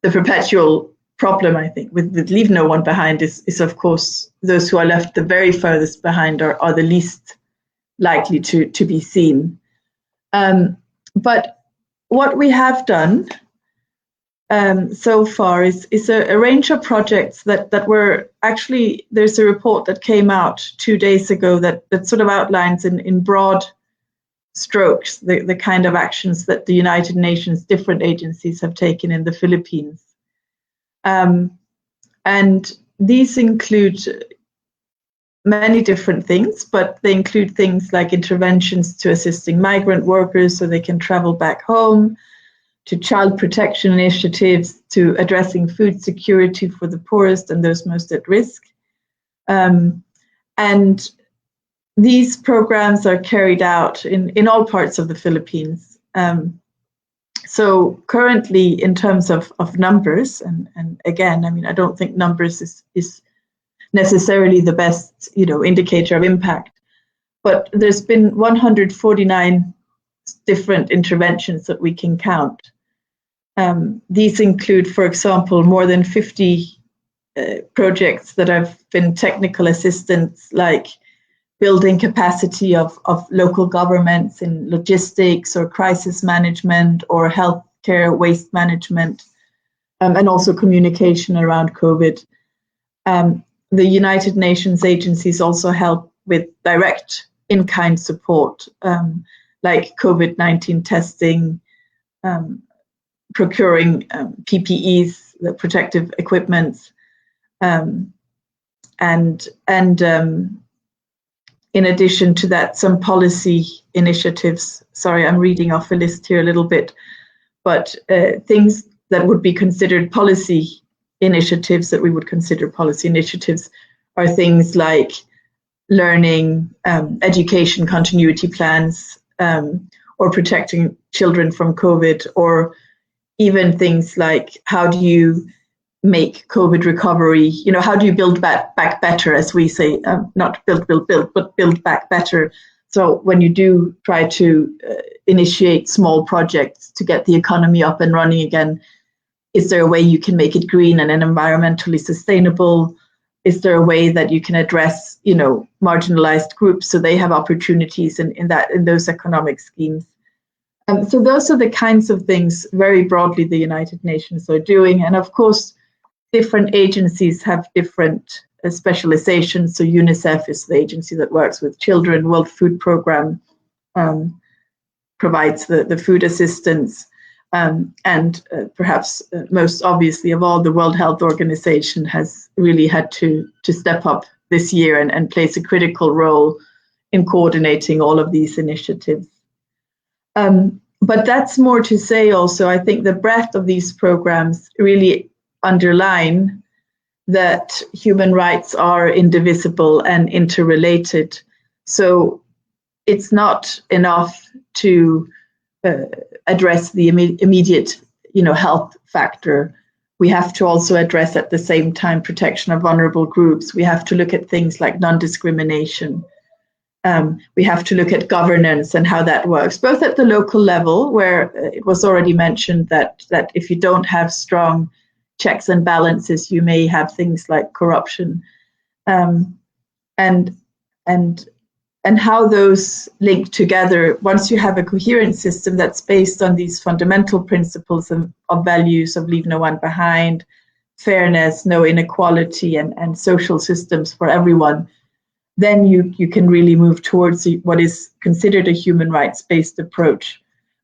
the perpetual problem, I think, with leave no one behind is of course those who are left the very furthest behind are the least likely to be seen. But what we have done so far is a range of projects that were actually, there's a report that came out 2 days ago that sort of outlines in broad strokes the kind of actions that the United Nations different agencies have taken in the Philippines. And these include many different things, but they include things like interventions to assisting migrant workers so they can travel back home, to child protection initiatives, to addressing food security for the poorest and those most at risk. And these programs are carried out in all parts of the Philippines. So currently, in terms of numbers, and again, I mean, I don't think numbers is necessarily the best, indicator of impact, but there's been 149 different interventions that we can count. These include, for example, more than 50 projects that have been technical assistance, like building capacity of local governments in logistics or crisis management or healthcare waste management, and also communication around COVID. The United Nations agencies also help with direct in-kind support, like COVID-19 testing, procuring PPEs, the protective equipment, and in addition to that, some policy initiatives. Sorry, I'm reading off a list here a little bit, but things that would be considered policy initiatives that we would consider policy initiatives are things like learning, education continuity plans, or protecting children from COVID, or even things like how do you make COVID recovery, how do you build back better, as we say, not build, but build back better. So when you do try to initiate small projects to get the economy up and running again, is there a way you can make it green and environmentally sustainable? Is there a way that you can address, marginalized groups so they have opportunities in those economic schemes? So those are the kinds of things, very broadly, the United Nations are doing. And of course, different agencies have different specializations. So UNICEF is the agency that works with children. World Food Programme provides the food assistance. And perhaps most obviously of all, the World Health Organization has really had to step up this year and plays a critical role in coordinating all of these initiatives. But that's more to say also, I think the breadth of these programs really underline that human rights are indivisible and interrelated. So it's not enough to address the immediate, health factor. We have to also address at the same time protection of vulnerable groups. We have to look at things like non-discrimination. We have to look at governance and how that works, both at the local level, where it was already mentioned that if you don't have strong checks and balances, you may have things like corruption, and how those link together. Once you have a coherent system that's based on these fundamental principles of values of leave no one behind, fairness, no inequality, and social systems for everyone, then you can really move towards what is considered a human rights-based approach,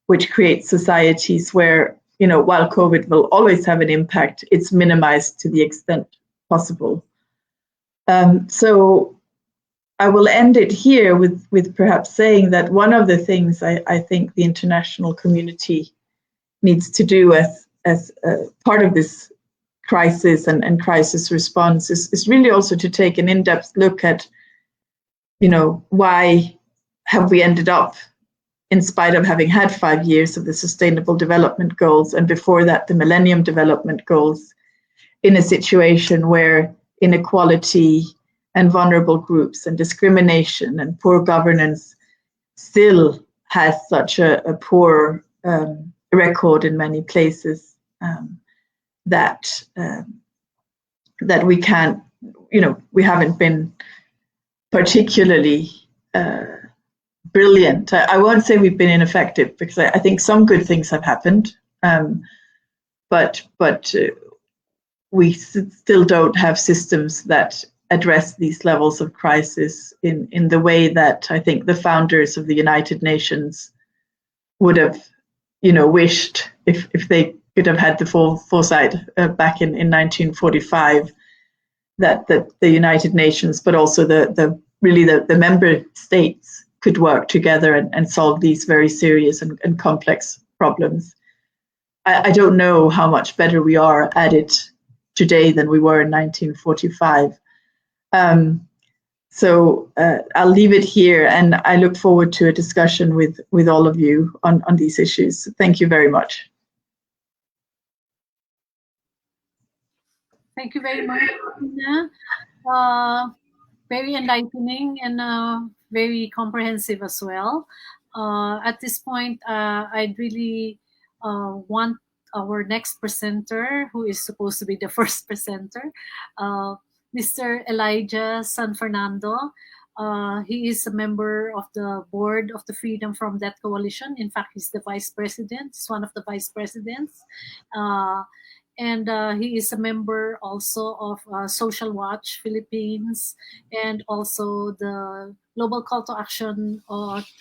which creates societies where, while COVID will always have an impact, it's minimized to the extent possible. So I will end it here with perhaps saying that one of the things I think the international community needs to do as part of this crisis and crisis response is really also to take an in-depth look at, why have we ended up, in spite of having had 5 years of the Sustainable Development Goals, and before that the Millennium Development Goals, in a situation where inequality and vulnerable groups and discrimination and poor governance still has such a poor record in many places, that we can't, we haven't been particularly brilliant. I won't say we've been ineffective, because I think some good things have happened, but we still don't have systems that address these levels of crisis in the way that I think the founders of the United Nations would have, wished if they could have had the foresight back in 1945. That the United Nations, but also the member states could work together and solve these very serious and complex problems. I don't know how much better we are at it today than we were in 1945. So I'll leave it here, and I look forward to a discussion with all of you on these issues. Thank you very much. Thank you very much, Signe. Very enlightening and very comprehensive as well. At this point, I'd really want our next presenter, who is supposed to be the first presenter, Mr. Elijah San Fernando. He is a member of the board of the Freedom from Death Coalition. In fact, he's the vice president. He's one of the vice presidents. And he is a member also of Social Watch Philippines, and also the Global Call to Action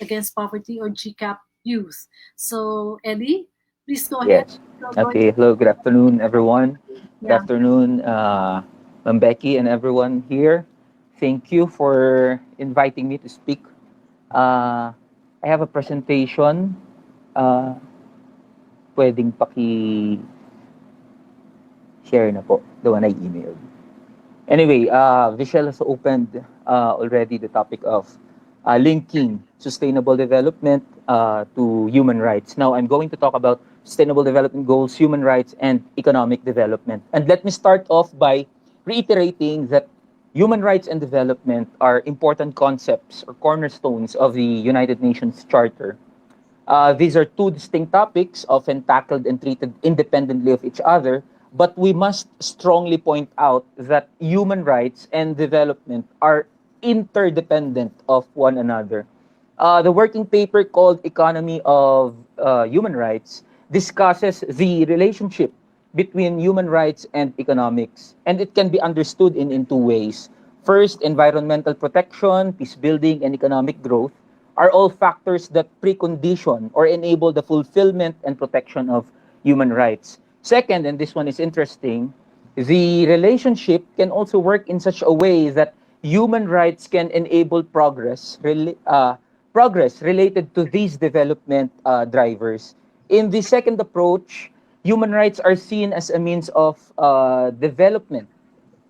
Against Poverty, or GCAP Youth. So, Eddie, please go ahead. Okay. Hello. Good afternoon, everyone. Good Yeah. afternoon, Ma'am Beckie and everyone here. Thank you for inviting me to speak. I have a presentation. pwedeng paki-share na po, the one I emailed. Anyway, Vichelle has opened already the topic of linking sustainable development to human rights. Now, I'm going to talk about sustainable development goals, human rights, and economic development. And let me start off by reiterating that human rights and development are important concepts or cornerstones of the United Nations Charter. These are two distinct topics, often tackled and treated independently of each other, but we must strongly point out that human rights and development are interdependent of one another. The working paper called Economy of Human Rights discusses the relationship between human rights and economics, and it can be understood in two ways. First, environmental protection, peace building, and economic growth are all factors that precondition or enable the fulfillment and protection of human rights. Second, and this one is interesting, the relationship can also work in such a way that human rights can enable progress related to these development drivers. In the second approach, human rights are seen as a means of development,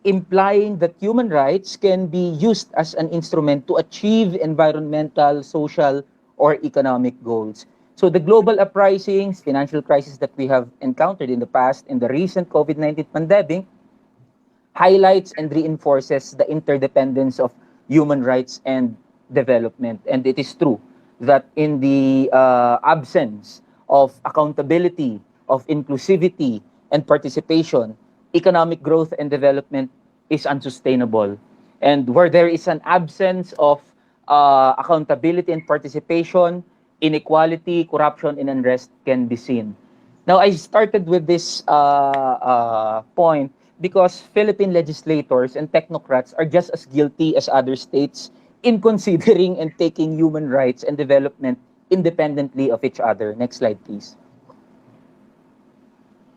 implying that human rights can be used as an instrument to achieve environmental, social, or economic goals. So the global uprisings, financial crisis that we have encountered in the past, and the recent COVID-19 pandemic highlights and reinforces the interdependence of human rights and development. And it is true that in the absence of accountability, of inclusivity, and participation, economic growth and development is unsustainable. And where there is an absence of accountability and participation, inequality, corruption, and unrest can be seen. Now, I started with this point because Philippine legislators and technocrats are just as guilty as other states in considering and taking human rights and development independently of each other. Next slide, please.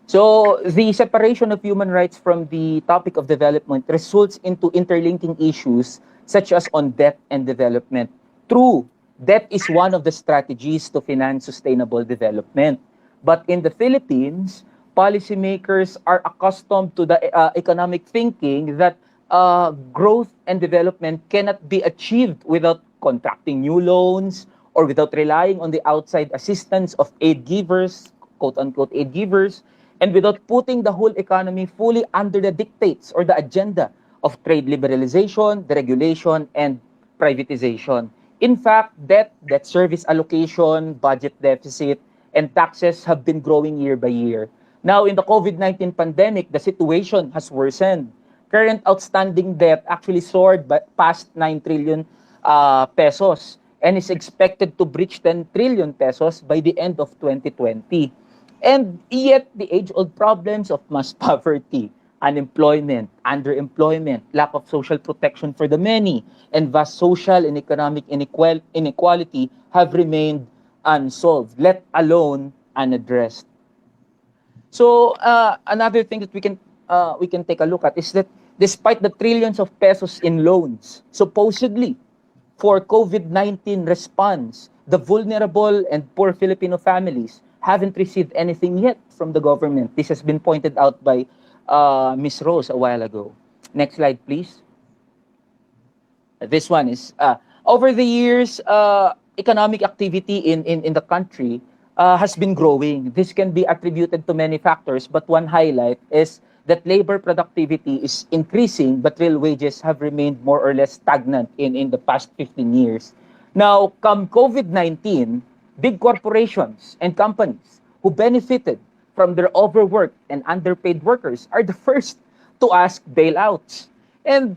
So the separation of human rights from the topic of development results into interlinking issues such as on debt and development. True, debt is one of the strategies to finance sustainable development. But in the Philippines, policymakers are accustomed to the economic thinking that growth and development cannot be achieved without contracting new loans or without relying on the outside assistance of aid givers, quote-unquote aid givers, and without putting the whole economy fully under the dictates or the agenda of trade liberalization, deregulation, and privatization. In fact, debt service allocation, budget deficit, and taxes have been growing year by year. Now, in the COVID-19 pandemic, the situation has worsened. Current outstanding debt actually soared past 9 trillion pesos and is expected to breach 10 trillion pesos by the end of 2020. And yet, the age-old problems of mass poverty, unemployment, underemployment, lack of social protection for the many, and vast social and economic inequality have remained unsolved, let alone unaddressed. So another thing that we can take a look at is that despite the trillions of pesos in loans, supposedly for COVID-19 response, the vulnerable and poor Filipino families haven't received anything yet from the government. This has been pointed out by Ms. Rose a while ago. Next slide, please. This one is, over the years, economic activity in the country has been growing. This can be attributed to many factors, but one highlight is that labor productivity is increasing, but real wages have remained more or less stagnant in the past 15 years. Now, come COVID-19, big corporations and companies who benefited from their overworked and underpaid workers are the first to ask bailouts. And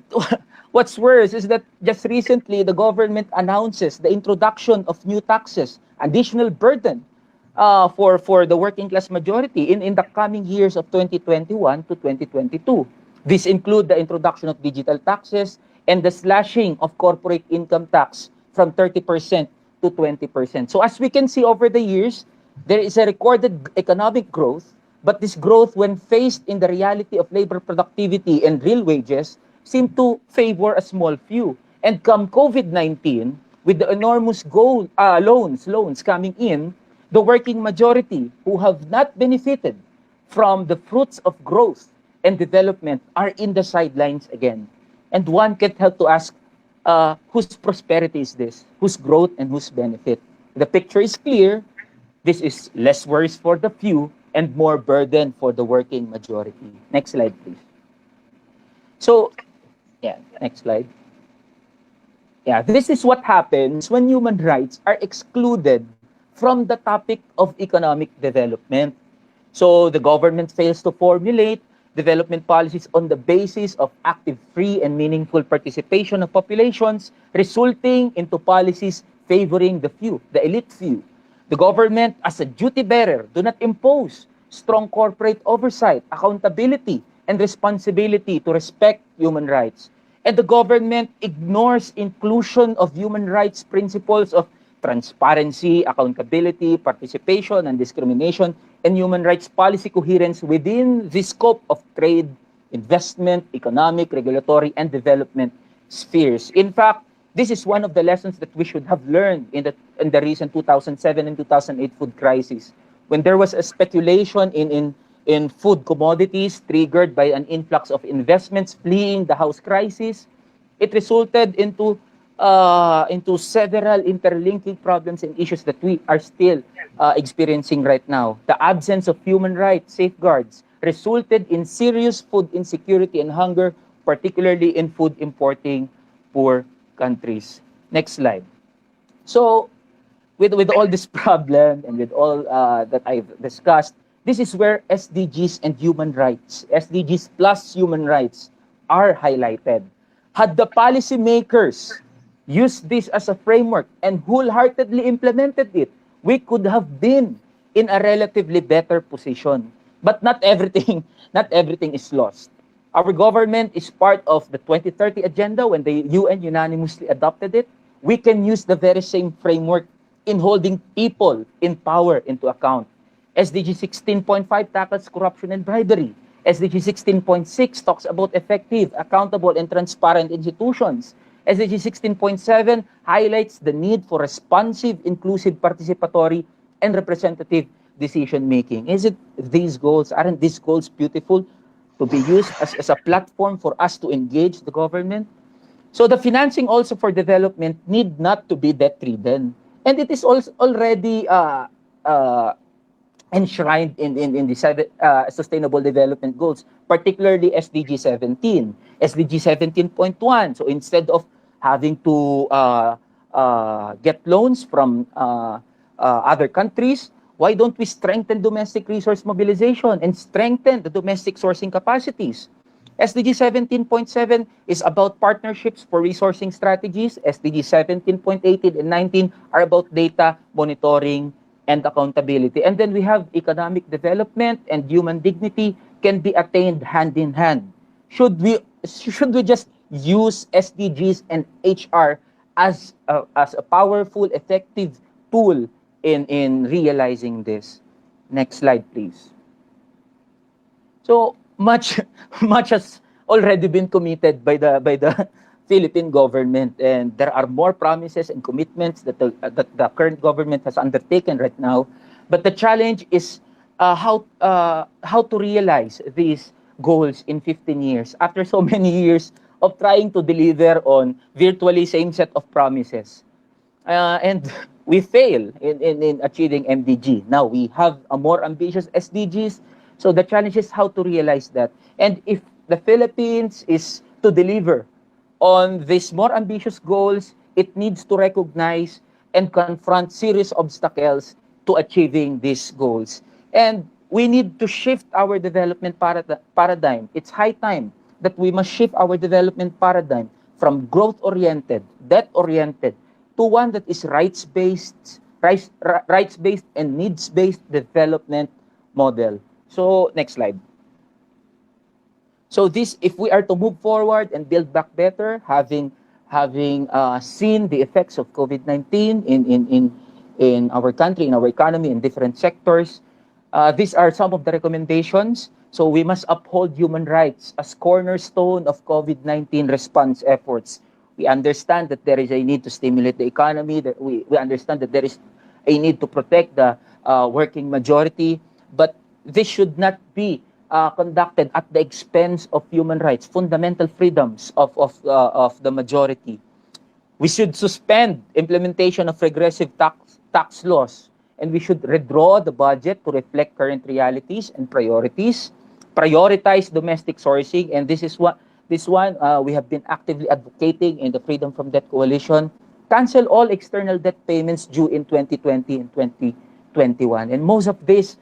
what's worse is that just recently, the government announces the introduction of new taxes, additional burden for the working class majority in the coming years of 2021 to 2022. These include the introduction of digital taxes and the slashing of corporate income tax from 30% to 20%. So as we can see over the years, there is a recorded economic growth, but this growth, when faced in the reality of labor productivity and real wages, seem to favor a small few. And come COVID-19, with the enormous loans coming in, The working majority who have not benefited from the fruits of growth and development are in the sidelines again. And one can't help to ask, whose prosperity is this? Whose growth and whose benefit? The picture is clear. This is less worries for the few and more burden for the working majority. Next slide, please. So, yeah, next slide. Yeah, this is what happens when human rights are excluded from the topic of economic development. So the government fails to formulate development policies on the basis of active, free, and meaningful participation of populations, resulting into policies favoring the few, the elite few. The government, as a duty bearer, do not impose strong corporate oversight, accountability, and responsibility to respect human rights. And the government ignores inclusion of human rights principles of transparency, accountability, participation, and discrimination, and human rights policy coherence within the scope of trade, investment, economic, regulatory, and development spheres. In fact, this is one of the lessons that we should have learned in the recent 2007 and 2008 food crisis, when there was a speculation in food commodities triggered by an influx of investments fleeing the house crisis. It resulted into several interlinking problems and issues that we are still experiencing right now. The absence of human rights safeguards resulted in serious food insecurity and hunger, particularly in food importing poor countries. Next slide. So, with all this problem and with all that I've discussed, this is where SDGs and human rights, SDGs plus human rights, are highlighted. Had the policymakers used this as a framework and wholeheartedly implemented it, we could have been in a relatively better position. But not everything is lost. Our government is part of the 2030 agenda when the UN unanimously adopted it. We can use the very same framework in holding people in power into account. SDG 16.5 tackles corruption and bribery. SDG 16.6 talks about effective, accountable, and transparent institutions. SDG 16.7 highlights the need for responsive, inclusive, participatory, and representative decision-making. Aren't these goals beautiful to be used as a platform for us to engage the government? So the financing also for development need not to be debt-ridden. And it is also already enshrined in the Sustainable Development Goals, particularly SDG 17. SDG 17.1, so instead of having to get loans from other countries, why don't we strengthen domestic resource mobilization and strengthen the domestic sourcing capacities? SDG 17.7 is about partnerships for resourcing strategies. SDG 17.18 and 19 are about data monitoring and accountability. And then we have economic development and human dignity can be attained hand in hand. Should we just use SDGs and HR as a powerful, effective tool in realizing this? Next slide, please. So much has already been committed by the Philippine government, and there are more promises and commitments that the current government has undertaken right now. But the challenge is how to realize these goals in 15 years after so many years of trying to deliver on virtually same set of promises, and we fail in achieving MDG. Now we have a more ambitious SDGs, so the challenge is how to realize that. And if the Philippines is to deliver on these more ambitious goals, it needs to recognize and confront serious obstacles to achieving these goals. And we need to shift our development paradigm. It's high time that we must shift our development paradigm from growth-oriented, debt-oriented, to one that is rights-based and needs-based development model. So, next slide. So this, if we are to move forward and build back better, having seen the effects of COVID-19 in our country, in our economy, in different sectors, these are some of the recommendations. So we must uphold human rights as cornerstone of COVID-19 response efforts. We understand that there is a need to stimulate the economy. That we understand that there is a need to protect the working majority, but this should not be conducted at the expense of human rights, fundamental freedoms of the majority. We should suspend implementation of regressive tax laws, and we should redraw the budget to reflect current realities and priorities, prioritize domestic sourcing, and this one we have been actively advocating in the Freedom from Debt Coalition. Cancel all external debt payments due in 2020 and 2021. And most of these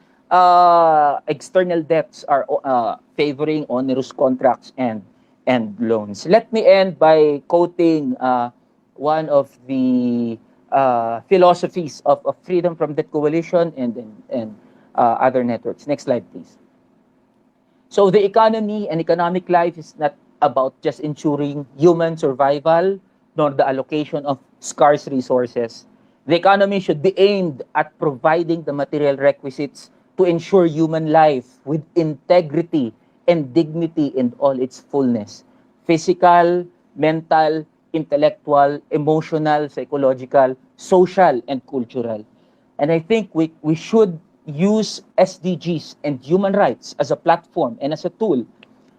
external debts are favoring onerous contracts and loans. Let me end by quoting one of the philosophies of Freedom from Debt Coalition and other networks. Next slide, please. So the economy and economic life is not about just ensuring human survival, nor the allocation of scarce resources. The economy should be aimed at providing the material requisites to ensure human life with integrity and dignity in all its fullness. Physical, mental, intellectual, emotional, psychological, social, and cultural. And I think we should use SDGs and human rights as a platform and as a tool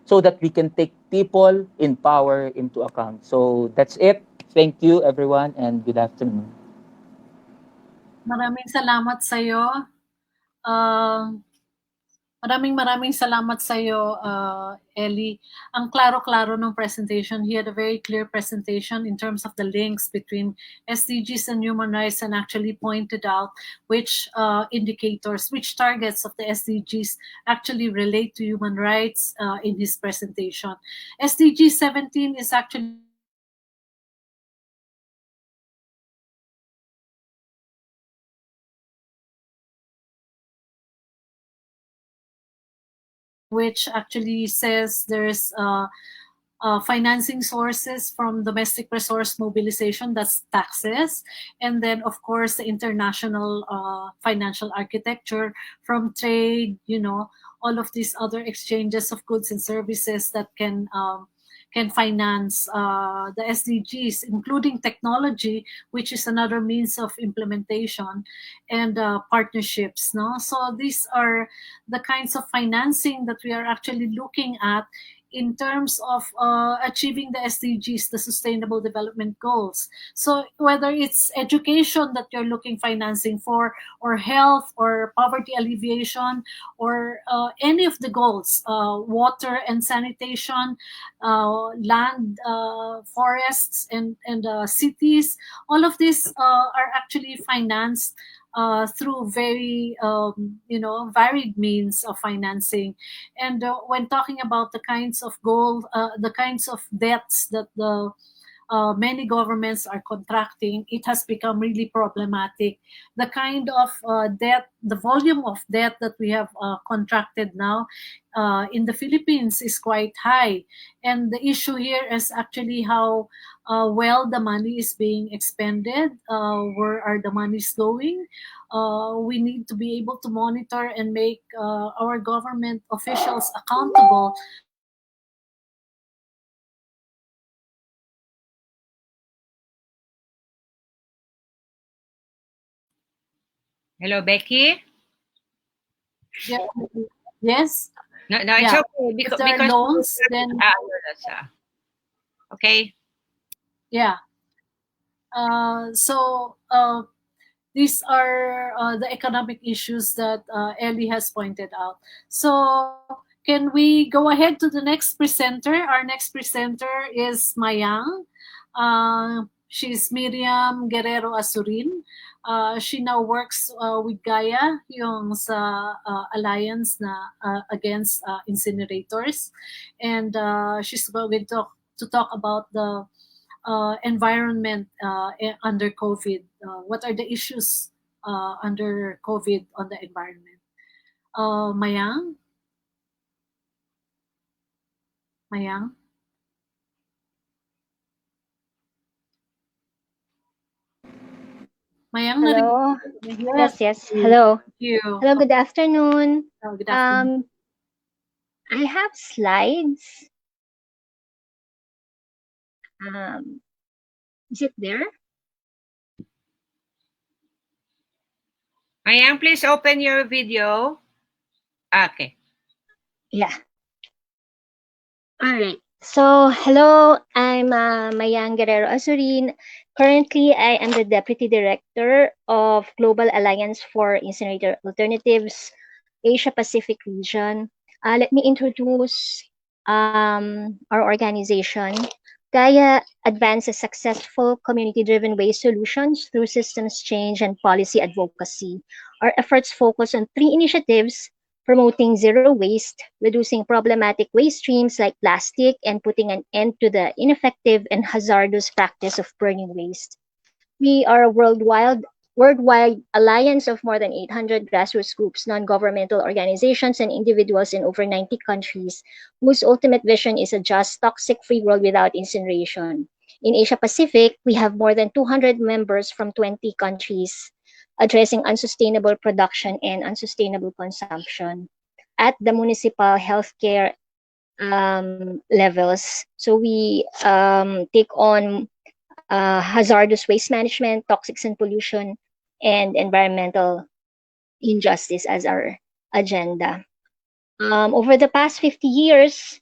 so that we can take people in power into account. So that's it. Thank you, everyone, and good afternoon. Maraming salamat sa iyo. Maraming salamat sa iyo, Ellie. Ang klaro-klaro ng presentation. He had a very clear presentation in terms of the links between SDGs and human rights, and actually pointed out which indicators, which targets of the SDGs actually relate to human rights in his presentation. SDG 17 is actually which actually says there's financing sources from domestic resource mobilization, that's taxes, and then of course the international financial architecture from trade, all of these other exchanges of goods and services that can finance the SDGs, including technology, which is another means of implementation, and partnerships. No, so these are the kinds of financing that we are actually looking at in terms of achieving the SDGs, the Sustainable Development Goals. So whether it's education that you're looking financing for, or health, or poverty alleviation, or any of the goals, water and sanitation, land, forests, and cities, all of these are actually financed through very varied means of financing. And when talking about the kinds of the kinds of debts that the many governments are contracting, it has become really problematic. The kind of debt, the volume of debt that we have contracted now in the Philippines is quite high. And the issue here is actually how well the money is being expended, where are the monies going. We need to be able to monitor and make our government officials accountable. Hello, Beckie? Yeah. Yes? No, it's Yeah. okay. If there are loans, then okay. yeah. So these are the economic issues that Ellie has pointed out. So can we go ahead to the next presenter? Our next presenter is Mayang. She's Miriam Guerrero Azurin. She now works with Gaia, yung sa alliance na against incinerators, and she's going to talk about the environment under COVID. What are the issues under COVID on the environment? Mayang? Mayang? Mayang, Hello. yes. Yes. Hello. Thank you. Hello. Good afternoon. Good afternoon. I have slides. Is it there? Mayang, please open your video. Okay. Yeah. All right. So, hello, I'm Mayang Guerrero Azurin. Currently, I am the Deputy Director of Global Alliance for Incinerator Alternatives, Asia Pacific region. Let me introduce our organization. Gaia advances successful community-driven waste solutions through systems change and policy advocacy. Our efforts focus on three initiatives: promoting zero waste, reducing problematic waste streams like plastic, and putting an end to the ineffective and hazardous practice of burning waste. We are a worldwide alliance of more than 800 grassroots groups, non-governmental organizations, and individuals in over 90 countries, whose ultimate vision is a just, toxic-free world without incineration. In Asia Pacific, we have more than 200 members from 20 countries, addressing unsustainable production and unsustainable consumption at the municipal healthcare levels. So we take on hazardous waste management, toxics and pollution, and environmental injustice as our agenda. Over the past 50 years,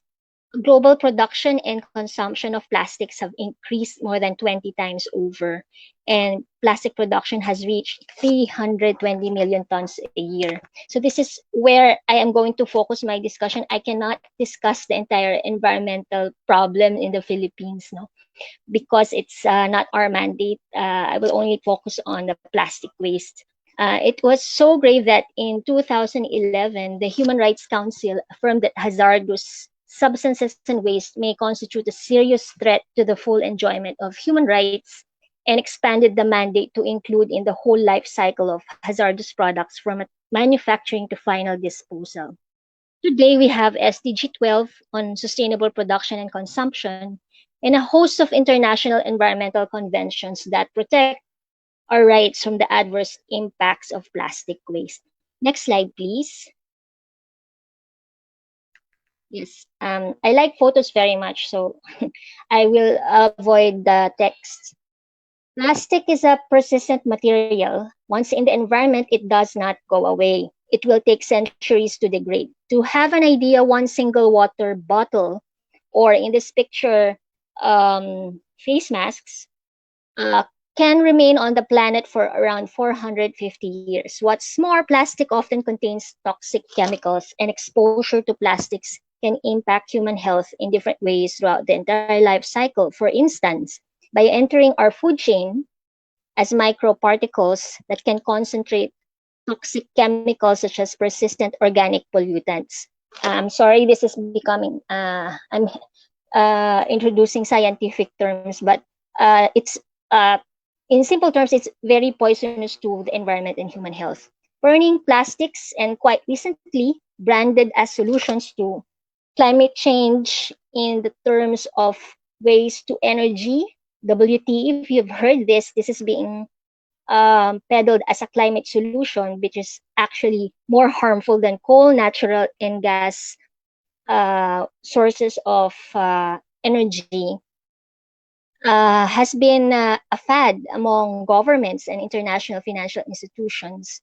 global production and consumption of plastics have increased more than 20 times over, and plastic production has reached 320 million tons a year. So this is where I am going to focus my discussion. I cannot discuss the entire environmental problem in the Philippines, no, because it's not our mandate. I will only focus on the plastic waste. It was so grave that in 2011, the Human Rights Council affirmed that hazardous substances and waste may constitute a serious threat to the full enjoyment of human rights, and expanded the mandate to include in the whole life cycle of hazardous products from manufacturing to final disposal. Today, we have SDG 12 on sustainable production and consumption, and a host of international environmental conventions that protect our rights from the adverse impacts of plastic waste. Next slide, please. Yes, I like photos very much, so I will avoid the text. Plastic is a persistent material. Once in the environment, it does not go away. It will take centuries to degrade. To have an idea, one single water bottle, or in this picture, face masks, can remain on the planet for around 450 years. What's more, plastic often contains toxic chemicals, and exposure to plastics can impact human health in different ways throughout the entire life cycle. For instance, by entering our food chain as microparticles that can concentrate toxic chemicals such as persistent organic pollutants. I'm sorry, this is becoming, I'm introducing scientific terms, but it's in simple terms, it's very poisonous to the environment and human health. Burning plastics, and quite recently branded as solutions to climate change in the terms of waste to energy, WT. If you've heard this, this is being peddled as a climate solution, which is actually more harmful than coal, natural, and gas sources of energy. Has been a fad among governments and international financial institutions.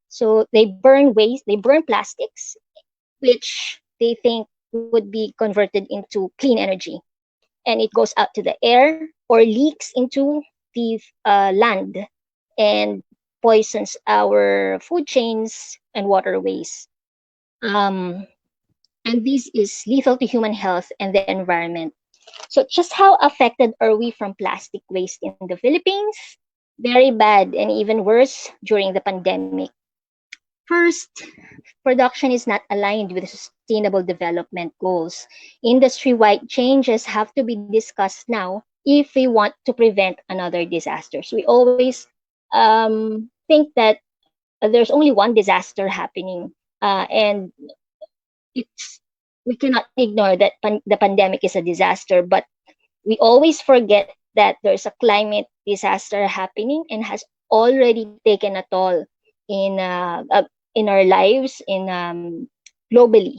So they burn waste, they burn plastics, which they think would be converted into clean energy. And it goes out to the air or leaks into the land and poisons our food chains and waterways. And this is lethal to human health and the environment. So just how affected are we from plastic waste in the Philippines? Very bad, and even worse during the pandemic. First, production is not aligned with sustainable development goals. Industry-wide changes have to be discussed now if we want to prevent another disaster. So we always think that there's only one disaster happening, and we cannot ignore that the pandemic is a disaster, but we always forget that there's a climate disaster happening and has already taken a toll in our lives globally,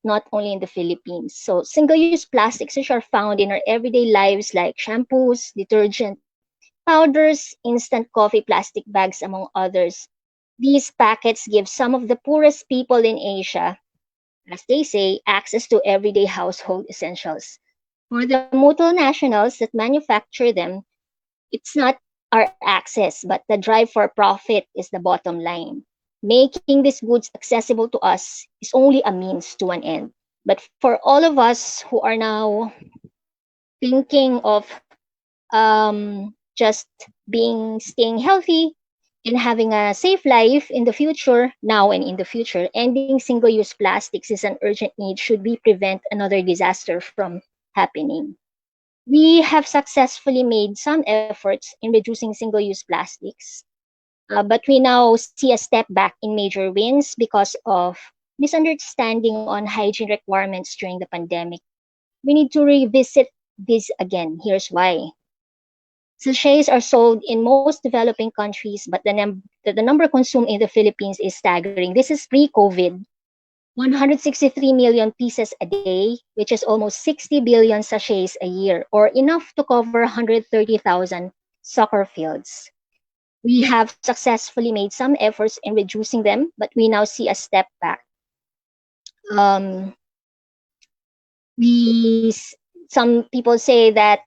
not only in the Philippines. So single-use plastics, which are found in our everyday lives like shampoos, detergent, powders, instant coffee, plastic bags, among others, These packets give some of the poorest people in Asia, as they say, access to everyday household essentials. For the multinationals that manufacture them, it's not our access, but the drive for profit is the bottom line. Making these goods accessible to us is only a means to an end. But for all of us who are now thinking of just staying healthy and having a safe life in the future, now and in the future, ending single-use plastics is an urgent need should we prevent another disaster from happening. We have successfully made some efforts in reducing single-use plastics, but we now see a step back in major wins because of misunderstanding on hygiene requirements during the pandemic. We need to revisit this again. Here's why. Sachets are sold in most developing countries, but the number consumed in the Philippines is staggering. This is pre-COVID. 163 million pieces a day, which is almost 60 billion sachets a year, or enough to cover 130,000 soccer fields. We have successfully made some efforts in reducing them, but we now see a step back. Some people say that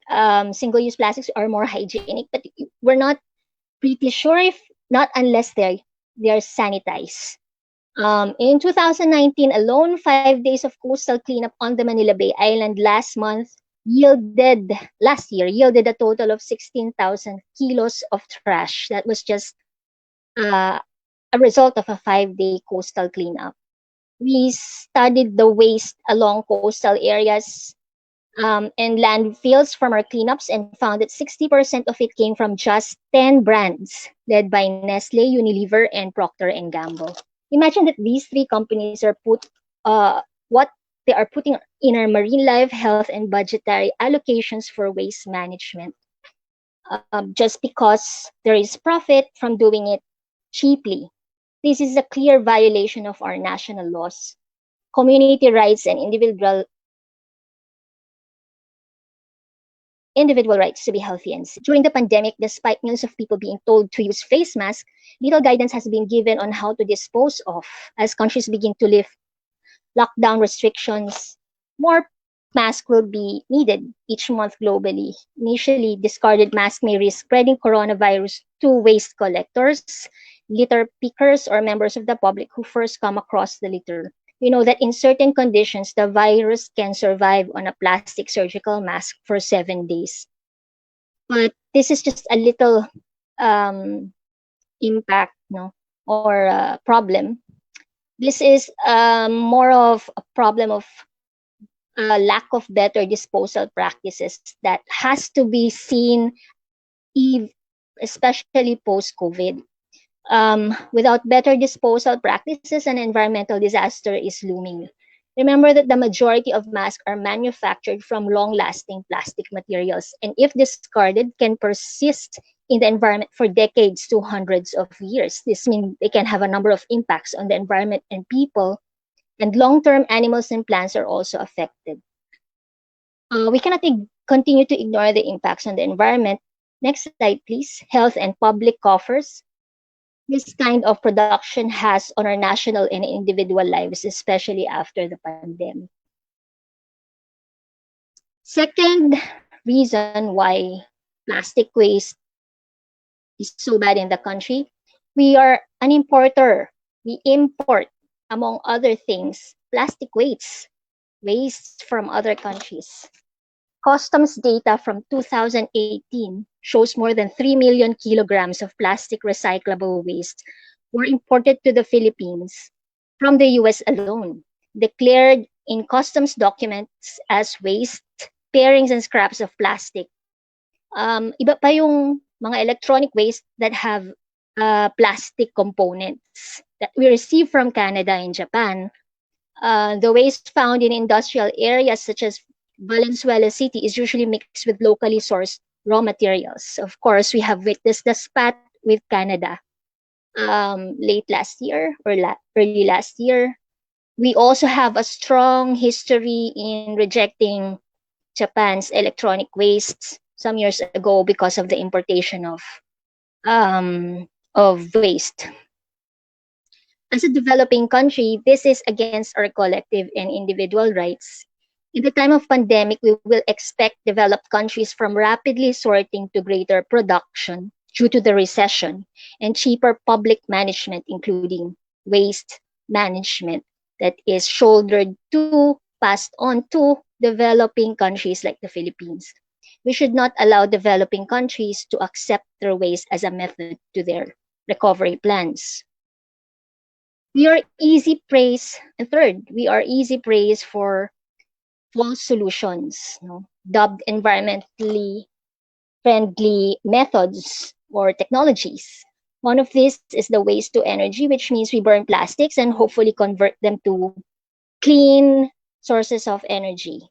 single-use plastics are more hygienic, but we're not pretty sure if not unless they're sanitized. In 2019 alone, 5 days of coastal cleanup on the Manila Bay Island last year yielded a total of 16,000 kilos of trash. That was just a result of a 5-day coastal cleanup. We studied the waste along coastal areas and landfills from our cleanups and found that 60% of it came from just 10 brands, led by Nestle, Unilever, and Procter & Gamble. Imagine that these three companies are what they are putting in our marine life, health, and budgetary allocations for waste management, just because there is profit from doing it cheaply. This is a clear violation of our national laws, community rights, and individual rights to be healthy and safe. During the pandemic, despite millions of people being told to use face masks, little guidance has been given on how to dispose of. As countries begin to lift lockdown restrictions, more masks will be needed each month globally. Initially, discarded masks may risk spreading coronavirus to waste collectors, litter pickers, or members of the public who first come across the litter. We know that in certain conditions, the virus can survive on a plastic surgical mask for 7 days. But this is just a little impact, or problem. This is more of a problem of lack of better disposal practices that has to be seen, especially post-COVID. Without better disposal practices, an environmental disaster is looming. Remember that the majority of masks are manufactured from long-lasting plastic materials, and if discarded, can persist in the environment for decades to hundreds of years. This means they can have a number of impacts on the environment and people, and long-term animals and plants are also affected. We cannot continue to ignore the impacts on the environment. Next slide, please. Health and public coffers. This kind of production has on our national and individual lives, especially after the pandemic. Second reason why plastic waste is so bad in the country, we are an importer. We import, among other things, plastic waste from other countries. Customs data from 2018 shows more than 3 million kilograms of plastic recyclable waste were imported to the Philippines from the US alone, declared in customs documents as waste, pairings, and scraps of plastic. Iba pa yung mga electronic waste that have plastic components that we receive from Canada and Japan. The waste found in industrial areas such as Valenzuela City is usually mixed with locally sourced raw materials. Of course, we have witnessed the spat with Canada late last year or early last year. We also have a strong history in rejecting Japan's electronic wastes some years ago because of the importation of waste. As a developing country, this is against our collective and individual rights. In the time of pandemic, we will expect developed countries from rapidly sorting to greater production due to the recession and cheaper public management, including waste management that is shouldered to, passed on to developing countries like the Philippines. We should not allow developing countries to accept their waste as a method to their recovery plans. We are easy praise, and third, we are easy praise for false solutions, dubbed environmentally friendly methods or technologies. One of these is the waste to energy, which means we burn plastics and hopefully convert them to clean sources of energy.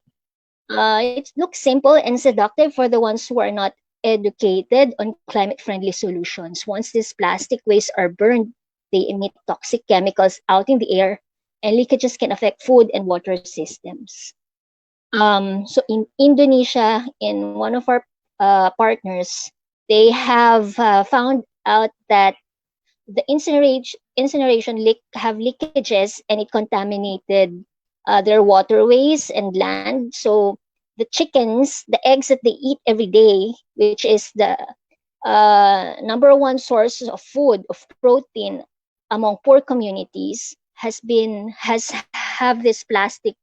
It looks simple and seductive for the ones who are not educated on climate-friendly solutions. Once these plastic wastes are burned, they emit toxic chemicals out in the air, and leakages can affect food and water systems. So in Indonesia, in one of our partners, they have found out that the incineration have leakages, and it contaminated their waterways and land. So the chickens, the eggs that they eat every day, which is the number one source of food, of protein among poor communities, have this plastic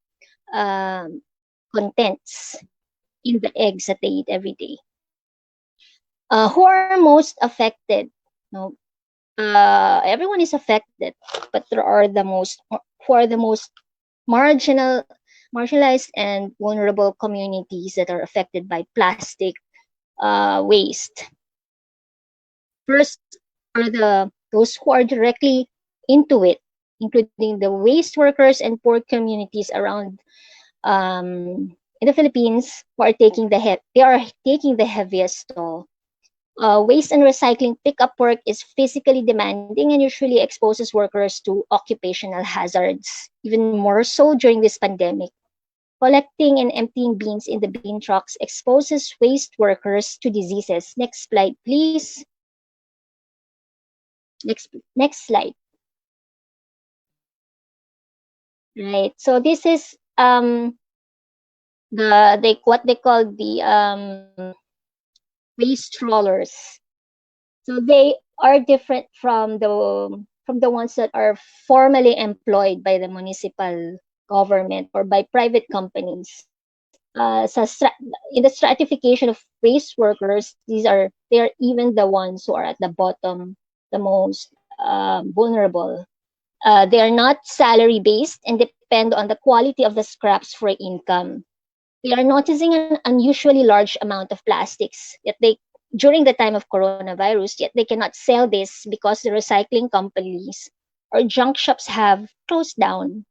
contents in the eggs that they eat every day. Who are most affected? No, everyone is affected, but there are who are the most marginalized and vulnerable communities that are affected by plastic waste. First are those who are directly into it, including the waste workers and poor communities around in the Philippines who are taking the heaviest toll. Waste and recycling pickup work is physically demanding and usually exposes workers to occupational hazards, even more so during this pandemic. Collecting and emptying beans in the bean trucks exposes waste workers to diseases. Next slide, please. Next slide. Right. So this is what they call the waste rollers. So they are different from the ones that are formally employed by the municipal government or by private companies. In the stratification of waste workers, they are even the ones who are at the bottom, the most vulnerable. They are not salary based and depend on the quality of the scraps for income. They are noticing an unusually large amount of plastics yet during the time of coronavirus, yet they cannot sell this because the recycling companies or junk shops have closed down.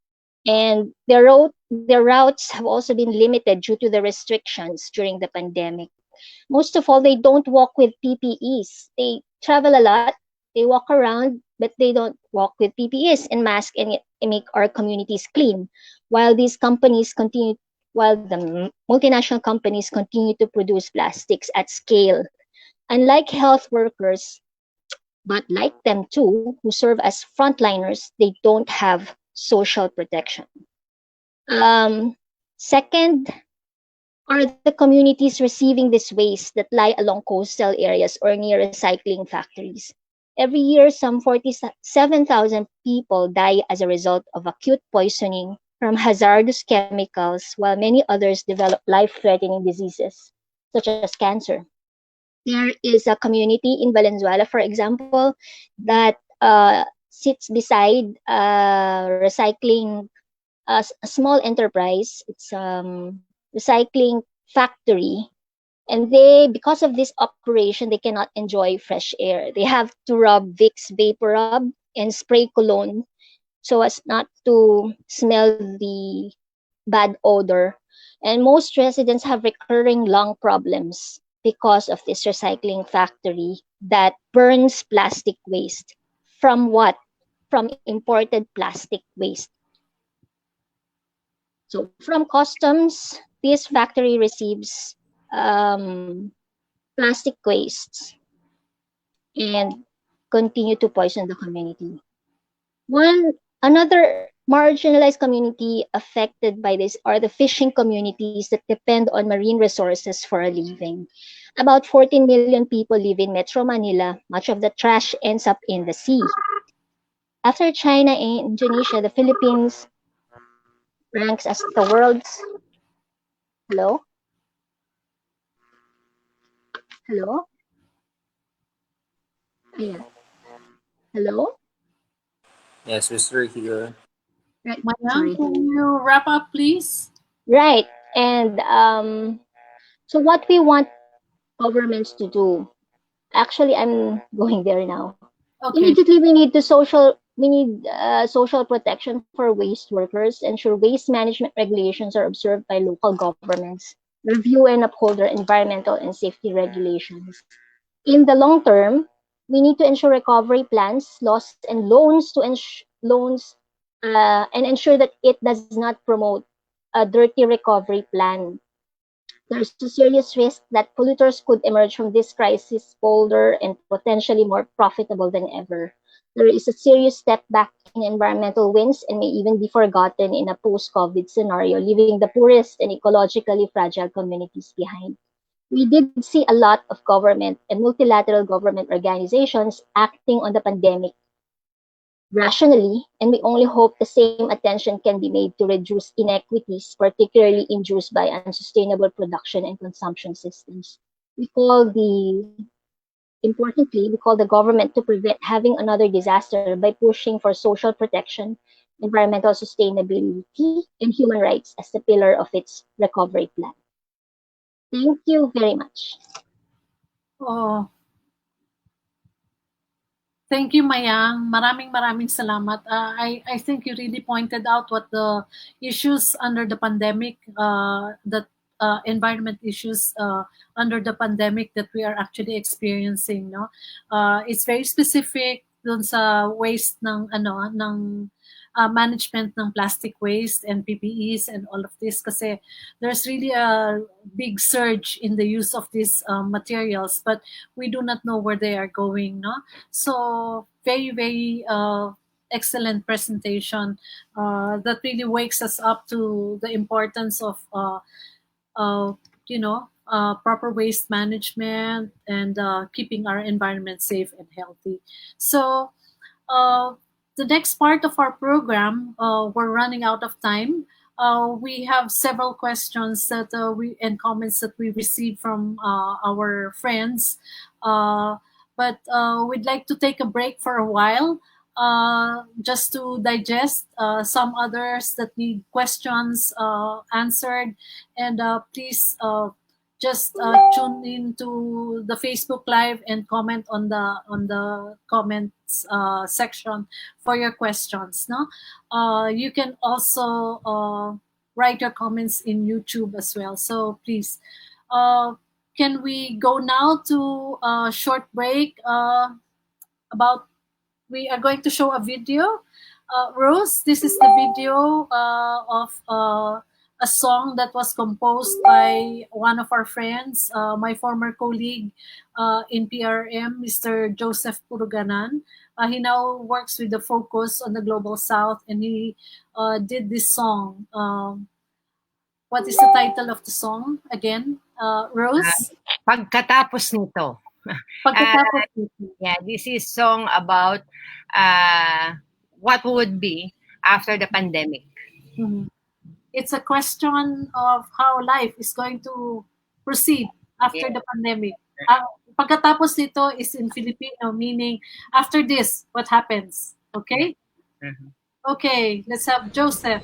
And their routes have also been limited due to the restrictions during the pandemic. Most of all, they don't walk with PPEs. They travel a lot, they walk around, but they don't walk with PPEs and masks and make our communities clean. While the multinational companies continue to produce plastics at scale. Unlike health workers, but like them too, who serve as frontliners, they don't have social protection. Second, are the communities receiving this waste that lie along coastal areas or near recycling factories. Every year, some 47,000 people die as a result of acute poisoning from hazardous chemicals, while many others develop life-threatening diseases, such as cancer. There is a community in Valenzuela, for example, that sits beside recycling, a small enterprise. It's recycling factory, and because of this operation, they cannot enjoy fresh air. They have to rub Vicks Vapor Rub and spray cologne so as not to smell the bad odor. And most residents have recurring lung problems because of this recycling factory that burns plastic waste. From what? From imported plastic waste. So from customs, this factory receives plastic waste and continue to poison the community. Another marginalized community affected by this are the fishing communities that depend on marine resources for a living. About 14 million people live in Metro Manila. Much of the trash ends up in the sea. After China and Indonesia, the Philippines ranks as the world's hello? Hello? Ayan. Hello? Yes, we're still here. Right. Mayang, Sorry. can you wrap up, please? Right. And so what we want governments to do. Actually, I'm going there now. Okay. Immediately, we need social protection for waste workers, ensure waste management regulations are observed by local governments, review and uphold their environmental and safety regulations. In the long term, we need to ensure recovery plans, laws, and and ensure that it does not promote a dirty recovery plan. There's a serious risk that polluters could emerge from this crisis bolder and potentially more profitable than ever. There is a serious step back in environmental wins and may even be forgotten in a post-COVID scenario, leaving the poorest and ecologically fragile communities behind. We did see a lot of government and multilateral government organizations acting on the pandemic rationally, and we only hope the same attention can be made to reduce inequities, particularly induced by unsustainable production and consumption systems. We call importantly, we call the government to prevent having another disaster by pushing for social protection, environmental sustainability, and human rights as the pillar of its recovery plan. Thank you very much. Oh, thank you, Mayang. Maraming salamat. I think you really pointed out what the issues under the pandemic, that environment issues under the pandemic that we are actually experiencing. No, it's very specific dun sa waste ng management ng plastic waste and PPEs and all of this kasi there's really a big surge in the use of these materials, but we do not know where they are going. No, so very excellent presentation that really wakes us up to the importance of proper waste management and keeping our environment safe and healthy. So the next part of our program, we're running out of time. We have several questions that and comments that we received from our friends, but we'd like to take a break for a while, just to digest some others that need questions answered, and please just tune in to the Facebook Live and comment on the comments section for your questions. No, you can also write your comments in YouTube as well. So please, can we go now to a short break? About we are going to show a video. Rose, this is the video of a song that was composed by one of our friends, my former colleague in PRM, Mr. Joseph Puruganan. He now works with the focus on the Global South, and he did this song. What is the title of the song again, Rose? Pagkatapos nito. Pagkatapos nito. Yeah, this is song about what would be after the pandemic. Mm-hmm. It's a question of how life is going to proceed after the pandemic. Pagkatapos nito is in Filipino, meaning after this, what happens? Okay? Mm-hmm. Okay, let's have Joseph.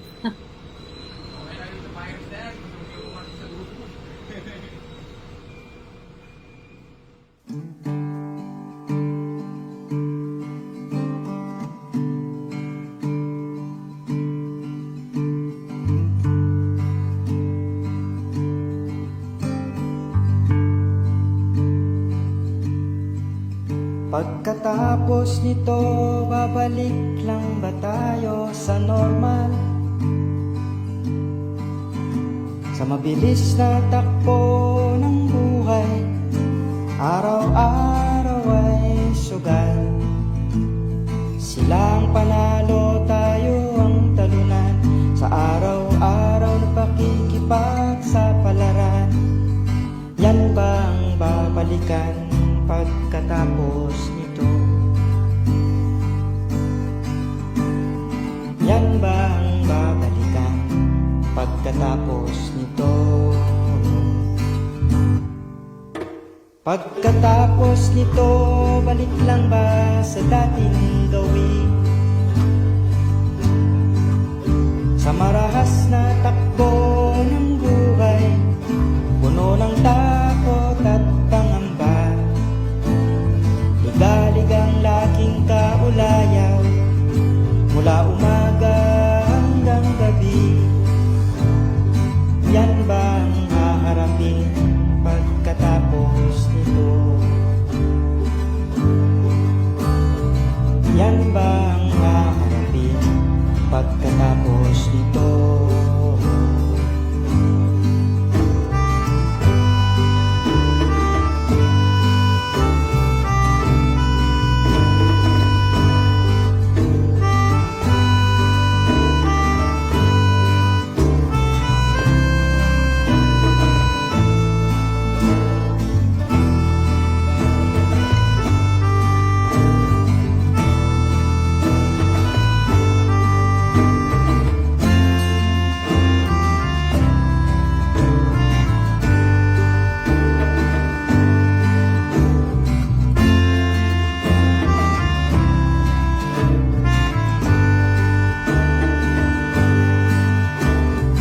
Pagkatapos nito, babalik lang ba tayo sa normal? Sa mabilis na takbo ng buhay, araw-araw ay sugal. Silang panalo Yan ba ang babalikan pagkatapos nito? Pagkatapos nito, balik lang ba sa dating gawin? Sa marahas na takbo ng buhay, puno ng takot at pangamba, ligalig-ang laging kaulayaw, mula umaga hanggang gabi. Yan ba ang haharapin pagkatapos nito? Yan ba ang haharapin pagkatapos nito?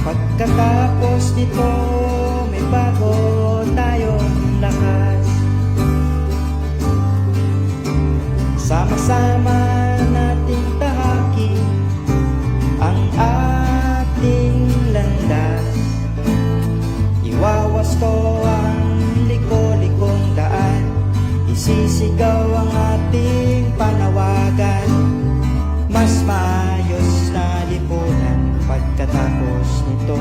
Pagkatapos nito, may bago tayong lakas. Sama-sama nating tahaki ang ating landas. Iwawasto ang liko-likong daan, isisigaw ang ating panawagan. Mas maayos na lipunan pagkatapos nito.